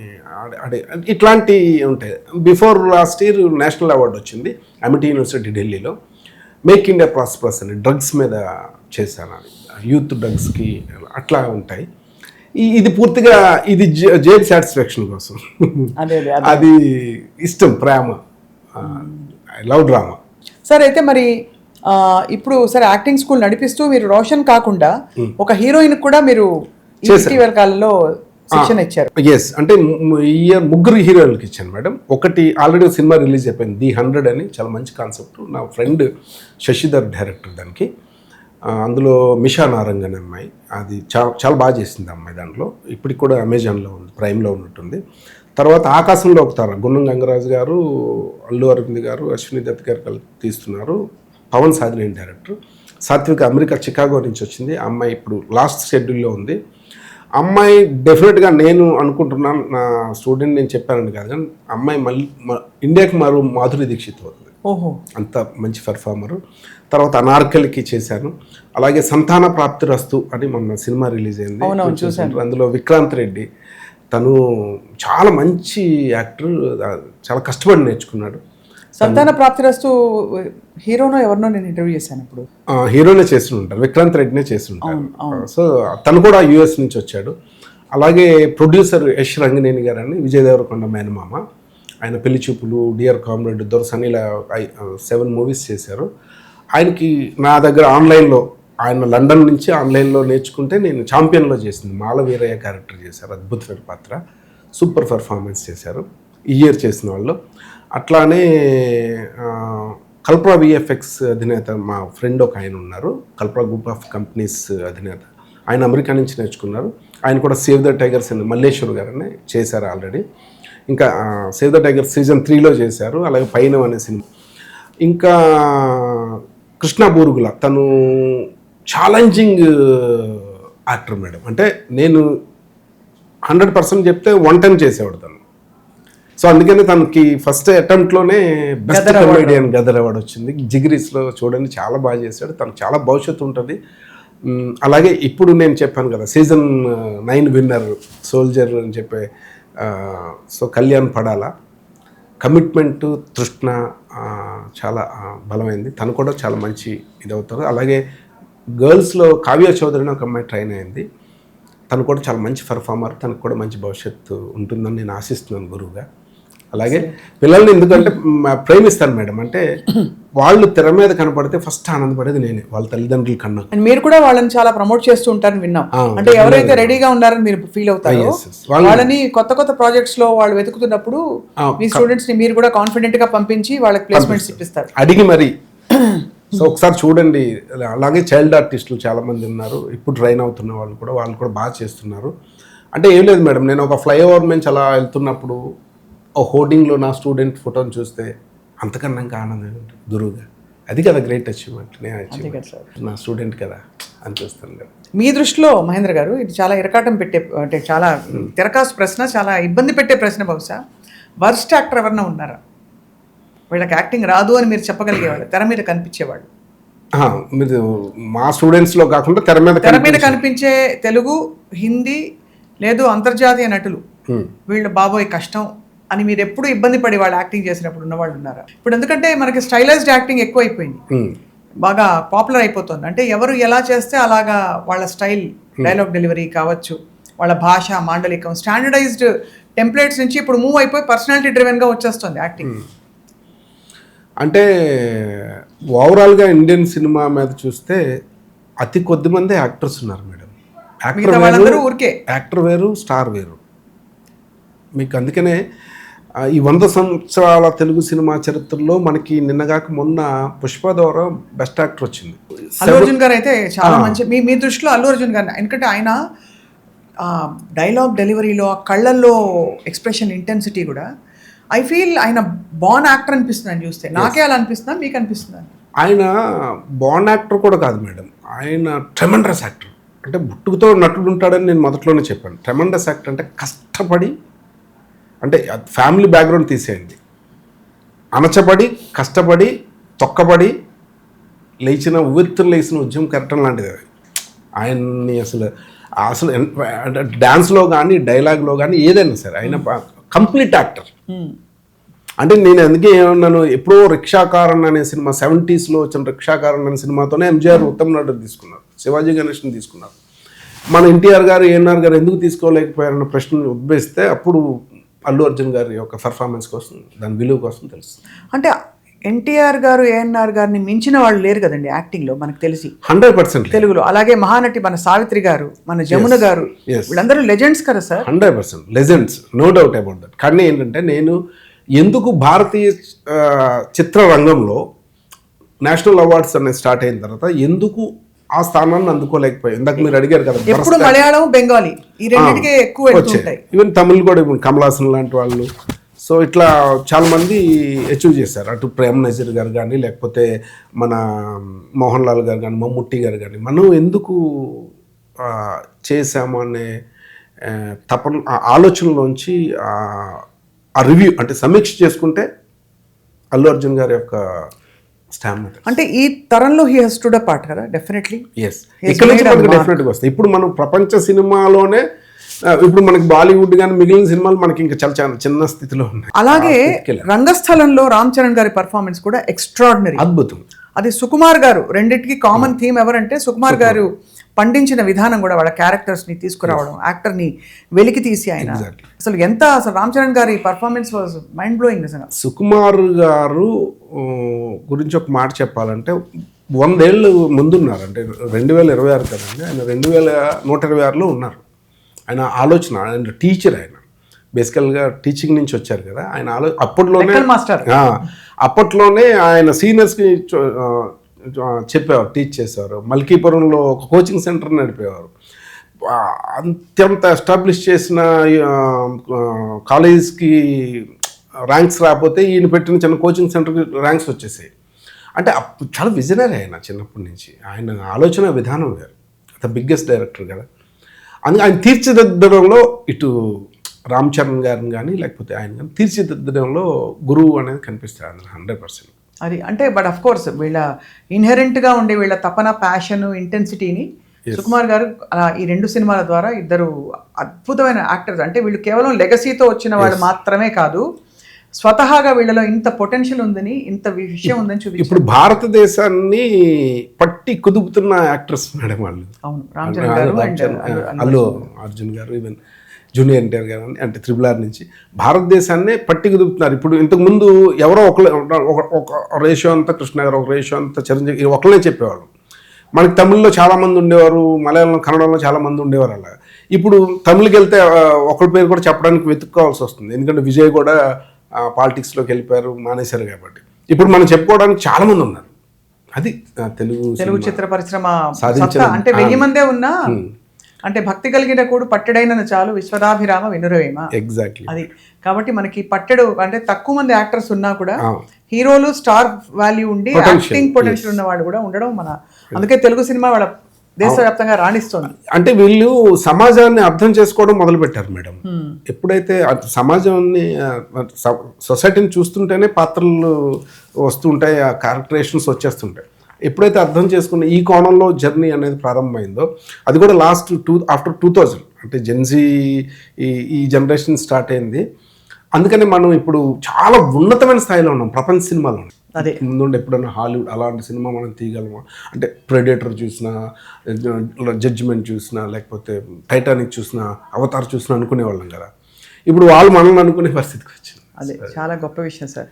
C: ఇట్లాంటి ఉంటాయి. Before last year national award వచ్చింది అమిటీ యూనివర్సిటీ ఢిల్లీలో, మేక్ ఇండియా ప్రాస్పరస్ అని డ్రగ్స్ మీద చేశాను. అది యూత్ డ్రగ్స్కి అట్లా ఉంటాయి. ఇది పూర్తిగా ఇది జేబ్ సాటిస్ఫాక్షన్ కోసం, అది ఇష్టం, ప్రేమ, ఐ లవ్ డ్రామా.
B: సార్ అయితే మరి ఇప్పుడు సరే యాక్టింగ్ స్కూల్ నడిపిస్తూ మీరు రోషన్ కాకుండా ఒక హీరోయిన్ కూడా మీరు ఇటీవల కాలంలో శిక్షణ ఇచ్చారు.
C: ఎస్, అంటే ఈ ఇయర్ ముగ్గురు హీరోయిన్కి ఇచ్చాను మేడం. ఒకటి ఆల్రెడీ సినిమా రిలీజ్ అయిపోయింది, ది 100 అని, చాలా మంచి కాన్సెప్ట్. నా ఫ్రెండ్ శశిధర్ డైరెక్టర్ దానికి. అందులో మిషా నారంగ్ అనే అమ్మాయి, అది చాలా బాగా చేసింది అమ్మాయి. దాంట్లో ఇప్పటికి కూడా అమెజాన్లో ఉంది, ప్రైమ్లో ఉన్నట్టుంది. తర్వాత ఆకాశంలో ఒక తార, గున్నం గంగరాజు గారు, అల్లు అరవింద్ గారు, అశ్విని దత్ గారు కలిపి తీస్తున్నారు. పవన్ సాధినేని డైరెక్టర్. సాత్విక అమెరికా చికాగో నుంచి వచ్చింది. ఆ అమ్మాయి ఇప్పుడు లాస్ట్ షెడ్యూల్లో ఉంది. అమ్మాయి డెఫినెట్గా నేను అనుకుంటున్నాను, నా స్టూడెంట్ నేను చెప్పానండి కాదు, కానీ అమ్మాయి మళ్ళీ ఇండియాకి మాధురి దీక్షిత్ అవుతుంది.
B: ఓహో,
C: అంత మంచి పెర్ఫార్మరు. తర్వాత అనార్కలికి చేశాను. అలాగే సంతాన ప్రాప్తిరస్తు అని మొన్న సినిమా రిలీజ్ అయింది, అందులో విక్రాంత్ రెడ్డి. తను చాలా మంచి యాక్టర్, చాలా కష్టపడి నేర్చుకున్నాడు.
B: సంతాన ప్రాప్తిరస్తు హీరోనో ఎవరినో నేను ఇంటర్వ్యూ చేశాను. ఇప్పుడు
C: హీరోనే చేస్తుంటారు, విక్రాంత్ రెడ్డినే చేస్తుంటారు. సో తను కూడా యుఎస్ నుంచి వచ్చాడు. అలాగే ప్రొడ్యూసర్ యష్ రంగనేని గారు అని, విజయ్ దేవరకొండ మేనమామ. ఆయన పెళ్లి చూపులు, డియర్ కామ్రేడ్, దొరసని, ఇలా 7 మూవీస్ చేశారు. ఆయనకి నా దగ్గర ఆన్లైన్లో, ఆయన లండన్ నుంచి ఆన్లైన్లో నేర్చుకుంటే నేను ఛాంపియన్లో చేసింది, మాల వీరయ్య క్యారెక్టర్ చేశారు, అద్భుతమైన పాత్ర, సూపర్ పర్ఫార్మెన్స్ చేశారు ఈ ఇయర్ చేసిన వాళ్ళు. అట్లానే కల్ప్రా విఎఫ్ఎక్స్ అధినేత మా ఫ్రెండ్ ఒక ఆయన ఉన్నారు, కల్ప్రా గ్రూప్ ఆఫ్ కంపెనీస్ అధినేత. ఆయన అమెరికా నుంచి నేర్చుకున్నారు. ఆయన కూడా సేవ్ ద టైగర్స్ అని మల్లేశ్వర్ గారని చేశారు ఆల్రెడీ. ఇంకా సేవ్ ద టైగర్స్ సీజన్ 3లో చేశారు. అలాగే పైన అనే సినిమా. ఇంకా కృష్ణ బూరుగుల, తను ఛాలెంజింగ్ యాక్టర్ మేడం. అంటే నేను 100% చెప్తే 1 టైం చేసేవాడు తను. సో అందుకని తనకి ఫస్ట్ అటెంప్ట్లోనే బెస్ట్ కమెడియన్ గదర్ అవార్డు వచ్చింది. జిగిరీస్లో చూడండి చాలా బాగా చేశాడు. తనకు చాలా భవిష్యత్తు ఉంటుంది. అలాగే ఇప్పుడు నేను చెప్పాను కదా, సీజన్ 9 విన్నర్ సోల్జర్ అని చెప్పే, సో కళ్యాణ్ పడాల కమిట్మెంటు, తృష్ణ చాలా బలమైంది. తను కూడా చాలా మంచి ఇది అవుతారు. అలాగే గర్ల్స్లో కావ్య చౌదరి అని ఒక అమ్మాయి ట్రైన్ అయింది. తను కూడా చాలా మంచి పర్ఫార్మర్. తనకు కూడా మంచి భవిష్యత్తు ఉంటుందని నేను ఆశిస్తున్నాను గురువుగా. అలాగే పిల్లల్ని ఎందుకంటే ప్రేమిస్తాను మేడం. అంటే వాళ్ళు తెర మీద కనపడితే ఫస్ట్ ఆనందపడేది నేనే, వాళ్ళ తల్లిదండ్రుల కన్నా.
B: మీరు కూడా వాళ్ళని చాలా ప్రమోట్ చేస్తూ ఉంటారని విన్నాం. అంటే ఎవరైతే రెడీగా ఉన్నారని మీరు ఫీల్ అవుతారో వాళ్ళని కొత్త ప్రాజెక్ట్స్ లో వాళ్ళు వెతుకుతున్నప్పుడు మీ స్టూడెంట్స్ ని మీరు కూడా కాన్ఫిడెంట్ గా పంపించి వాళ్ళకి ప్లేస్మెంట్స్ ఇప్పిస్తారు
C: అడిగి మరి. సో ఒకసారి చూడండి. అలాగే చైల్డ్ ఆర్టిస్టులు చాలామంది ఉన్నారు, ఇప్పుడు ట్రైన్ అవుతున్న వాళ్ళు కూడా బాగా చేస్తున్నారు. అంటే ఏం లేదు మేడం, నేను ఒక ఫ్లైఓవర్ నుంచి అలా వెళ్తున్నప్పుడు ఓ హోర్డింగ్లో నా స్టూడెంట్ ఫోటోని చూస్తే అంతకన్నా ఇంకా ఆనందం ఉంటుంది గురువుగా. అది కదా గ్రేట్ అచీవ్మెంట్. నా స్టూడెంట్ కదా అని చూస్తాను కదా.
B: మీ దృష్టిలో మహేంద్ర గారు ఇది చాలా ఇరకాటం పెట్టే, అంటే చాలా తిరకాసు ప్రశ్న, చాలా ఇబ్బంది పెట్టే ప్రశ్న. బహుశా వర్స్ట్ యాక్టర్ ఎవరన్నా ఉన్నారా? వీళ్ళకి యాక్టింగ్ రాదు అని మీరు చెప్పగలిగేవాళ్ళు, తెర మీద కనిపించేవాళ్ళు?
C: మీరు మా స్టూడెంట్స్లో కాకుండా తెర మీద
B: కనిపించే తెలుగు, హిందీ లేదు అంతర్జాతీయ నటులు, వీళ్ళు బాబోయ్ కష్టం అని మీరు ఎప్పుడు ఇబ్బంది పడి వాళ్ళు యాక్టింగ్ చేసినప్పుడు ఉన్నవాళ్ళు ఉన్నారా? ఇప్పుడు ఎందుకంటే మనకి స్టైలైజ్డ్ యాక్టింగ్ ఎక్కువ అయిపోయింది, బాగా పాపులర్ అయిపోతుంది. అంటే ఎవరు ఎలా చేస్తే అలాగా వాళ్ళ స్టైల్, డైలాగ్ డెలివరీ కావచ్చు, వాళ్ళ భాష, మాండలికం, స్టాండర్డైజ్డ్ టెంప్లెట్స్ నుంచి ఇప్పుడు మూవ్ అయిపోయి పర్సనాలిటీ డ్రివెన్గా వచ్చేస్తుంది యాక్టింగ్.
C: అంటే ఓవరాల్గా ఇండియన్ సినిమా మీద చూస్తే అతి కొద్ది మంది యాక్టర్స్ ఉన్నారు మేడం. యాక్టర్ వేరు, స్టార్ వేరు. మీకు అందుకనే ఈ 100 సంవత్సరాల తెలుగు సినిమా చరిత్రలో మనకి నిన్నగాక మొన్న పుష్ప ద్వారా బెస్ట్ యాక్టర్ వచ్చింది.
B: అల్లు అర్జున్ గారు అయితే చాలా మంచి, మీ దృష్టిలో అల్లు అర్జున్ గారు, ఎందుకంటే ఆయన డైలాగ్ డెలివరీలో, కళ్ళల్లో ఎక్స్ప్రెషన్ ఇంటెన్సిటీ కూడా, ఐ ఫీల్ ఆయన బాన్ యాక్టర్ అనిపిస్తుంది అని చూస్తే. నాకే అలా అనిపిస్తుందా, మీకు అనిపిస్తుందా?
C: ఆయన బాన్ యాక్టర్ కూడా కాదు మేడం, ఆయన ట్రెమెండస్ యాక్టర్. అంటే బుట్టుకుతో నటుడు ఉంటాడని నేను మొదట్లోనే చెప్పాను. ట్రెమెండస్ యాక్టర్ అంటే కష్టపడి, అంటే ఫ్యామిలీ బ్యాక్గ్రౌండ్ తీసేయండి, అణచబడి, కష్టపడి, తొక్కబడి లేచిన లేచిన ఉద్యమం కరెక్టం లాంటిది. ఆయన్ని అసలు డ్యాన్స్లో కానీ, డైలాగ్లో కానీ, ఏదైనా సరే ఆయన కంప్లీట్ యాక్టర్. అంటే నేను అందుకే ఏమన్నాను, ఎప్పుడో రిక్షాకారన్ అనే సినిమా 70s వచ్చిన రిక్షాకారన్ అనే సినిమాతోనే ఎంజీఆర్ ఉత్తమ నటుడు తీసుకున్నారు, శివాజీ గణేష్ని తీసుకున్నారు. మన ఎన్టీఆర్ గారు, ఏఎన్ఆర్ గారు ఎందుకు తీసుకోలేకపోయారన్న ప్రశ్నను ఉద్భవిస్తే అప్పుడు అల్లు అర్జున్ గారి యొక్క పర్ఫార్మెన్స్ కోసం, దాని విలువ కోసం తెలుస్తుంది.
B: అంటే ఎన్టీఆర్ గారు ఏఎన్ఆర్ గారిని మించిన వాళ్ళు లేరు కదండి యాక్టింగ్ లో మనకు తెలిసి
C: 100%
B: తెలుగులో. అలాగే మహానటి మన సావిత్రి గారు, మన జమున గారు,
C: yes.
B: వీళ్ళందరూ లెజెండ్స్ కదా sir.
C: 100% legends, no doubt about that. కానీ ఏంటంటే నేను ఎందుకు భారతీయ చిత్రరంగంలో నేషనల్ అవార్డ్స్ అనేది స్టార్ట్ అయిన తర్వాత ఎందుకు ఆ స్థానాన్ని అందుకోలేకపోయాయి? ఇందాక మీరు అడిగారు కదా,
B: ఎప్పుడు మలయాళం, బెంగాలీ ఈ రెండింటికే ఎక్కువ
C: వచ్చాయి. ఈవెన్ తమిళ్ కూడా ఇప్పుడు కమల్ హాసన్ లాంటి వాళ్ళు, సో ఇట్లా చాలామంది అచీవ్ చేశారు. అటు ప్రేమ్ నజీర్ గారు కానీ, లేకపోతే మన మోహన్ లాల్ గారు కానీ, మమ్ముట్టి గారు కానీ. మనం ఎందుకు చేశాము అనే తపన, ఆలోచనలోంచి ఆ రివ్యూ అంటే సమీక్ష చేసుకుంటే అల్లు అర్జున్ గారి యొక్క స్టామినా,
B: అంటే ఈ తరంలో హీ హస్ స్టూడ్ అపార్ట్ కదా డెఫినెట్లీ.
C: ఎస్, ఇక్కడ నుంచి మనకు డెఫినెట్గా వస్తాయి. ఇప్పుడు మనం ప్రపంచ సినిమాలోనే, ఇప్పుడు మనకి బాలీవుడ్ కానీ మిగిలిన సినిమాలు మనకి ఇంకా చాలా చాలా చిన్న స్థితిలో ఉన్నాయి.
B: అలాగే రంగస్థలంలో రామ్ చరణ్ గారి పర్ఫార్మెన్స్ కూడా ఎక్స్ట్రాడినరీ,
C: అద్భుతం.
B: అది సుకుమార్ గారు, రెండింటికి కామన్ థీమ్ ఎవరంటే సుకుమార్ గారు పండించిన విధానం కూడా, వాళ్ళ క్యారెక్టర్స్ ని తీసుకురావడం, యాక్టర్ ని వెలికి తీసి ఆయన అసలు ఎంత, అసలు రామ్ చరణ్ గారి పర్ఫార్మెన్స్ వాజ్ మైండ్ బ్లోయింగ్ నిజంగా.
C: సుకుమార్ గారు గురించి ఒక మాట చెప్పాలంటే 100 ఏళ్ళు ముందున్నారు. అంటే 2026 కదండి, ఆయన 2126లో ఉన్నారు. ఆయన ఆలోచన, ఆయన టీచర్, ఆయన బేసికల్గా టీచింగ్ నుంచి వచ్చారు కదా ఆయన. అప్పట్లోనే ఆయన సీనియర్స్కి చెప్పేవారు, టీచ్ చేసేవారు. మల్కీపురంలో ఒక కోచింగ్ సెంటర్ నడిపేవారు. అత్యంత ఎస్టాబ్లిష్ చేసిన కాలేజ్కి ర్యాంక్స్ రాకపోతే ఈయన పెట్టిన చిన్న కోచింగ్ సెంటర్కి ర్యాంక్స్ వచ్చేసాయి. అంటే చాలా విజనరీ ఆయన చిన్నప్పటి నుంచి. ఆయన ఆలోచన విధానం వేరు. ద బిగ్గెస్ట్ డైరెక్టర్ కదా. అందుకే ఆయన తీర్చిదిద్దడంలో ఇటు రామ్ చరణ్ గారిని కానీ, లేకపోతే ఆయన కానీ తీర్చిదిద్దడంలో గురువు అనేది కనిపిస్తుంది అందులో 100%.
B: అది అంటే బట్ అఫ్ కోర్స్ వీళ్ళ ఇన్హెరెంట్గా ఉండే వీళ్ళ తపన, ప్యాషన్, ఇంటెన్సిటీని సుకుమార్ గారు అలా ఈ 2 సినిమాల ద్వారా ఇద్దరు అద్భుతమైన యాక్టర్స్. అంటే వీళ్ళు కేవలం లెగసీతో వచ్చిన వాళ్ళు మాత్రమే కాదు, స్వతహాగా వీళ్ళలో ఇంత పొటెన్షియల్ ఉందని, ఇంత విషయం ఉందని చూపించారు.
C: ఇప్పుడు భారతదేశాన్ని పట్టి కుదుపుతున్న యాక్టర్స్ మేడం వాళ్ళు.
B: అవును, రామ్ చరణ్ గారు అండ్
C: అల్లు అర్జున్ గారు, ఈవెన్ జూనియర్ ఎన్టీఆర్ గారు అంటే RRR నుంచి భారతదేశాన్ని పట్టి కుదుపుతున్నారు. ఇప్పుడు ఇంతకుముందు ఎవరో ఒక రేషియో అంతా కృష్ణ గారు, ఒక రేషియో అంతా చిరంజీవి, ఒకళ్ళే చెప్పేవాళ్ళు. మనకి తమిళ్లో చాలామంది ఉండేవారు, మలయాళంలో, కన్నడంలో చాలామంది ఉండేవారు. అలా ఇప్పుడు తమిళకి వెళ్తే ఒకరి పేరు కూడా చెప్పడానికి వెతుక్కోవాల్సి వస్తుంది. ఎందుకంటే విజయ్ కూడా పాలిటిక్స్లోకి వెళ్ళిపోయారు, మానేశారు కాబట్టి. ఇప్పుడు మనం చెప్పుకోవడానికి చాలామంది ఉన్నారు. అది తెలుగు
B: చిత్ర పరిశ్రమ సాధించిన, అంటే 1000 మందే ఉన్నా అంటే భక్తి కలిగిన కూడు పట్టెడైన చాలు విశ్వదాభిరామ వినురవేమ.
C: ఎగ్జాక్ట్లీ
B: అది. కాబట్టి మనకి పట్టెడు అంటే తక్కువ మంది యాక్టర్స్ ఉన్నా కూడా హీరోలు స్టార్ వాల్యూ ఉండి యాక్టింగ్ పొటెన్షియల్ ఉన్న వాళ్ళు కూడా ఉండడం మన, అందుకే తెలుగు సినిమా వాళ్ళ దేశవ్యాప్తంగా రాణిస్తుంది.
C: అంటే వీళ్ళు సమాజాన్ని అర్థం చేసుకోవడం మొదలుపెట్టారు మేడం. ఎప్పుడైతే సమాజాన్ని, సొసైటీని చూస్తుంటేనే పాత్రలు వస్తుంటాయి, ఆ క్యారెక్టరేషన్స్ వచ్చేస్తుంటాయి. ఎప్పుడైతే అర్థం చేసుకున్న ఈ కోణంలో జర్నీ అనేది ప్రారంభమైందో, అది కూడా ఆఫ్టర్ 2000 అంటే జెన్జీ ఈ జనరేషన్ స్టార్ట్ అయింది. అందుకని మనం ఇప్పుడు చాలా ఉన్నతమైన స్థాయిలో ఉన్నాం ప్రపంచ సినిమాలో.
B: అదే
C: ముందుండి ఎప్పుడైనా హాలీవుడ్ అలాంటి సినిమా మనం తీయగలమా అంటే, ప్రెడేటర్ చూసినా, జడ్జిమెంట్ చూసినా, లేకపోతే టైటానిక్ చూసినా, అవతార్ చూసినా అనుకునేవాళ్ళం కదా. ఇప్పుడు వాళ్ళు మనల్ని అనుకునే పరిస్థితికి వచ్చింది.
B: అదే చాలా గొప్ప విషయం సార్.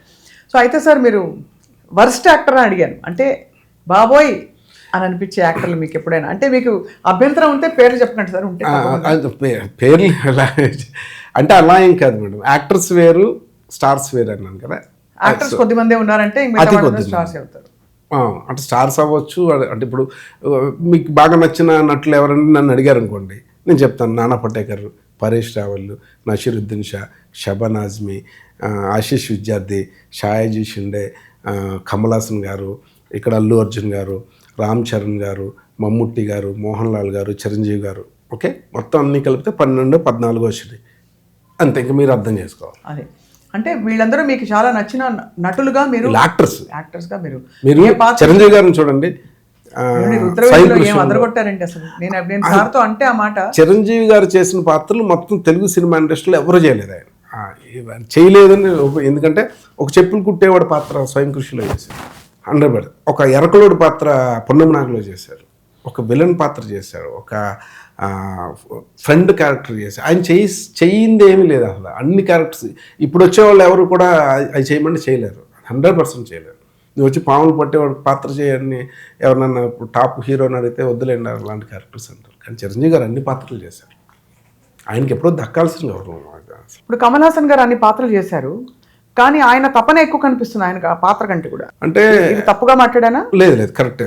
B: సో అయితే సార్ మీరు వర్స్ట్ యాక్టర్ అని అడిగాను, అంటే బాబోయ్ అని అనిపించే యాక్టర్లు మీకు ఎప్పుడైనా, అంటే మీకు అభ్యంతరం ఉంటే పేర్లు చెప్పండి సార్. ఉంటే
C: పేర్లు ఎలా అంటే అలా ఏం కాదు మేడం. యాక్టర్స్ వేరు, స్టార్స్ వేరు అన్నాను కదా.
B: యాక్టర్స్ కొద్దిమందే ఉన్నారంటే స్టార్స్ అవుతారు.
C: అంటే స్టార్స్ అవ్వచ్చు. అంటే ఇప్పుడు మీకు బాగా నచ్చిన నటులు ఎవరని నన్ను అడిగారు అనుకోండి, నేను చెప్తాను నానా పటేకర్, పరేష్ రావల్, నషీరుద్దీన్ షా, షబానా ఆజ్మీ, ఆశీష్ విద్యార్థి, షాయాజీ షిండే, కమల్ హాసన్ గారు, ఇక్కడ అల్లు అర్జున్ గారు, రామ్ చరణ్ గారు, మమ్ముట్టి గారు, మోహన్ లాల్ గారు, చిరంజీవి గారు. ఓకే, మొత్తం అన్నీ కలిపితే 12-14 వచ్చినాయి అంతే. ఇంకా మీరు అర్థం చేసుకోవాలి.
B: అదే అంటే వీళ్ళందరూ మీకు చాలా నచ్చిన నటులుగా, మీరు యాక్టర్స్గా మీరు
C: చిరంజీవి గారిని చూడండి,
B: అదరగొట్టారండి. అసలు నేను సార్తో అంటే ఆ మాట,
C: చిరంజీవి గారు చేసిన పాత్రలు మొత్తం తెలుగు సినిమా ఇండస్ట్రీలో ఎవరు చేయలేదు. ఆయన చేయలేదని, ఎందుకంటే ఒక చెప్పులు కుట్టేవాడు పాత్ర స్వయం కృషిలో చేశారు 100%. ఒక ఎరకలోడు పాత్ర పొన్నం నాగలో చేశారు, ఒక విలన్ పాత్ర చేశారు, ఒక ఫ్రెండ్ క్యారెక్టర్ చేశారు. ఆయన చెయ్యింది ఏమీ లేదు అసలు. అన్ని క్యారెక్టర్స్ ఇప్పుడు వచ్చేవాళ్ళు ఎవరు కూడా అది చేయమంటే చేయలేరు. 100% చేయలేరు. నువ్వు వచ్చి పాములు పట్టేవాడు పాత్ర చేయని ఎవరినన్నా టాప్ హీరోని అడిగితే వద్దులేండి అలాంటి క్యారెక్టర్స్ అంటారు. కానీ చిరంజీవి గారు అన్ని పాత్రలు చేశారు. ఆయనకి ఎప్పుడో దక్కాల్సిన గౌరవం.
B: ఇప్పుడు కమల్ హాసన్ గారు అన్ని పాత్రలు చేశారు, కానీ ఆయన తపనే ఎక్కువ కనిపిస్తుంది ఆయన ఆ పాత్ర కంటే కూడా.
C: అంటే
B: ఇది తప్పుగా మాట్లాడానా?
C: లేదు కరెక్ట్.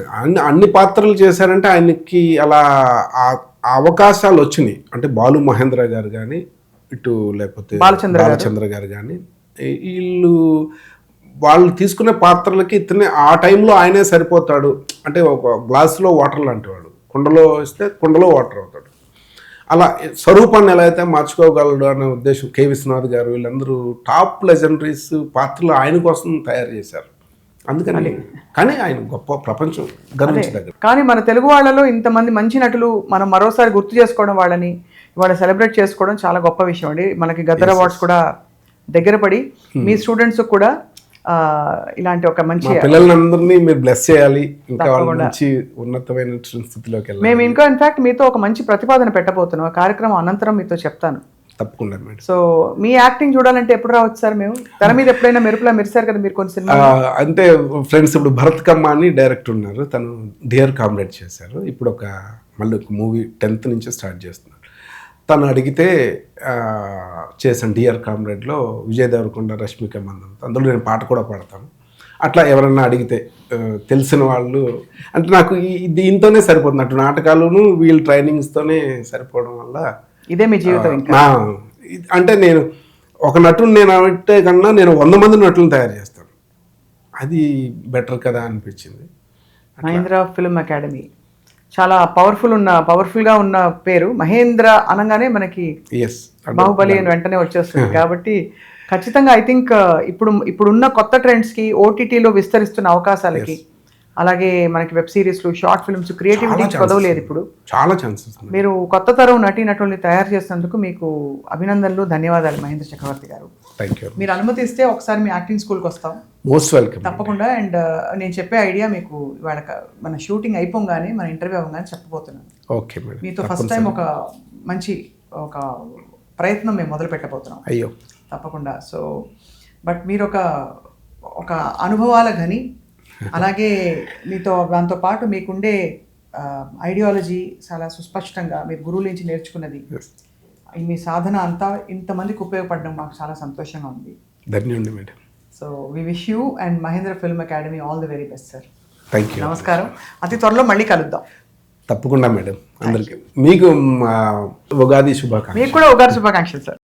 C: అన్ని పాత్రలు చేశారంటే ఆయనకి అలా ఆ అవకాశాలు వచ్చినాయి. అంటే బాలు మహేంద్ర గారు కానీ, ఇటు లేకపోతే బాలచంద్ర గారు కానీ, వాళ్ళు తీసుకునే పాత్రలకి ఇతనే ఆ టైంలో ఆయనే సరిపోతాడు. అంటే ఒక గ్లాసులో వాటర్ లాంటి వాడు, కుండలో ఇస్తే కుండలో వాటర్ అవుతాడు. అలా స్వరూపాన్ని ఎలా అయితే మార్చుకోగలడు అనే ఉద్దేశం కె విశ్వనాథ్ గారు వీళ్ళందరూ టాప్ లెజెండరీస్ పాత్రలు ఆయన కోసం తయారు చేశారు. అందుకని కానీ ఆయన గొప్ప ప్రపంచం గర్వించదగ్గర.
B: కానీ మన తెలుగు వాళ్ళలో ఇంతమంది మంచి నటులు మనం మరోసారి గుర్తు చేసుకోవడం, వాళ్ళని ఇవాళ సెలబ్రేట్ చేసుకోవడం చాలా గొప్ప విషయం అండి. మనకి గద్దర్ అవార్డ్స్ కూడా దగ్గర పడి మీ స్టూడెంట్స్ కూడా ఇలాంటి ఒక మంచి
C: పిల్లలందరినీ మీరు బ్లెస్ చేయాలి, ఇంకా మంచి ఉన్నతమైన స్థితిలోకి వెళ్ళాలి.
B: మేము ఇంకా ఇన్ఫాక్ట్ మీతో ఒక మంచి ప్రతిపాదన పెట్టబోతున్నాం. ఆ కార్యక్రమం అనంతరం మీతో చెప్తాను.
C: తప్పకుండా మేడం.
B: సో మీ యాక్టింగ్ చూడాలంటే ఎప్పుడు రావచ్చు సార్? మేము తెర మీద ఎప్పుడైనా మెరుపులా మెరిశారు కదా మీరు కొన్ని సినిమా.
C: అంటే ఫ్రెండ్స్ ఇప్పుడు భరత్ కమ్మ అని డైరెక్టర్ ఉన్నారు, తను డియర్ కామ్రేడ్ చేశారు. ఇప్పుడు మళ్ళీ ఒక మూవీ 10th నుంచి స్టార్ట్ చేస్తున్నారు. తను అడిగితే చేశాను. డియర్ కామ్రేడ్లో విజయ్ దేవరకొండ, రష్మిక మందన్, అందులో నేను పాట కూడా పాడతాను. అట్లా ఎవరన్నా అడిగితే తెలిసిన వాళ్ళు, అంటే నాకు దీంతోనే సరిపోతుంది. అటు నాటకాలను వీళ్ళ ట్రైనింగ్స్తోనే సరిపోవడం వల్ల
B: ఇదే మీ జీవితం.
C: అంటే నేను ఒక నటుని నేను అంటే కన్నా నేను 100 మంది నటులను తయారు చేస్తాను. అది బెటర్ కదా అనిపించింది.
B: మహేంద్ర ఫిల్మ్ అకాడమీ చాలా పవర్ఫుల్గా ఉన్న పేరు. మహేంద్ర అనగానే మనకి బాహుబలి అని వెంటనే వచ్చేస్తుంది. కాబట్టి ఖచ్చితంగా ఐ థింక్ ఇప్పుడున్న కొత్త ట్రెండ్స్కి, ఓటీటీలో విస్తరిస్తున్న అవకాశాలకి, అలాగే మనకి వెబ్ సిరీస్లు, షార్ట్ ఫిల్మ్స్, క్రియేటివిటీ చదవలేదు. ఇప్పుడు
C: చాలా ఛాన్సెస్.
B: మీరు కొత్త తరం నటీనటుల్ని తయారు చేసినందుకు మీకు అభినందనలు, ధన్యవాదాలు మహేంద్ర చక్రవర్తి గారు.
C: Thank you.
B: మీరు అనుమతిస్తే ఒకసారి మీ యాక్టింగ్ స్కూల్కి వస్తాం.
C: Most welcome.
B: తప్పకుండా. అండ్ నేను చెప్పే ఐడియా మీకు ఇవాళ మన షూటింగ్ అయిపోగానే, మన ఇంటర్వ్యూ అవ్వగానే చెప్పబోతున్నాను.
C: Okay madam.
B: మీతో ఫస్ట్ టైం ఒక మంచి ఒక ప్రయత్నం మేము మొదలు పెట్టబోతున్నాం.
C: అయ్యో
B: తప్పకుండా. సో బట్ మీరు ఒక అనుభవాల గని, అలాగే మీతో దాంతో పాటు మీకుండే ఐడియాలజీ చాలా సుస్పష్టంగా మీరు గురువుల నుంచి నేర్చుకున్నది, మీ సాధన అంతా ఇంతమందికి ఉపయోగపడడం మాకు చాలా సంతోషంగా ఉంది.
C: ధన్యవాదాలు madam.
B: So we wish you and Mahendra film academy all the very best sir.
C: Thank you.
B: నమస్కారం. అతి త్వరలో మళ్ళీ కలుద్దాం.
C: తప్పకుండా మేడం. అందరికీ మీకు ఉగాది శుభాకాంక్షలు.
B: మీకు కూడా ఉగాది శుభాకాంక్షలు సార్.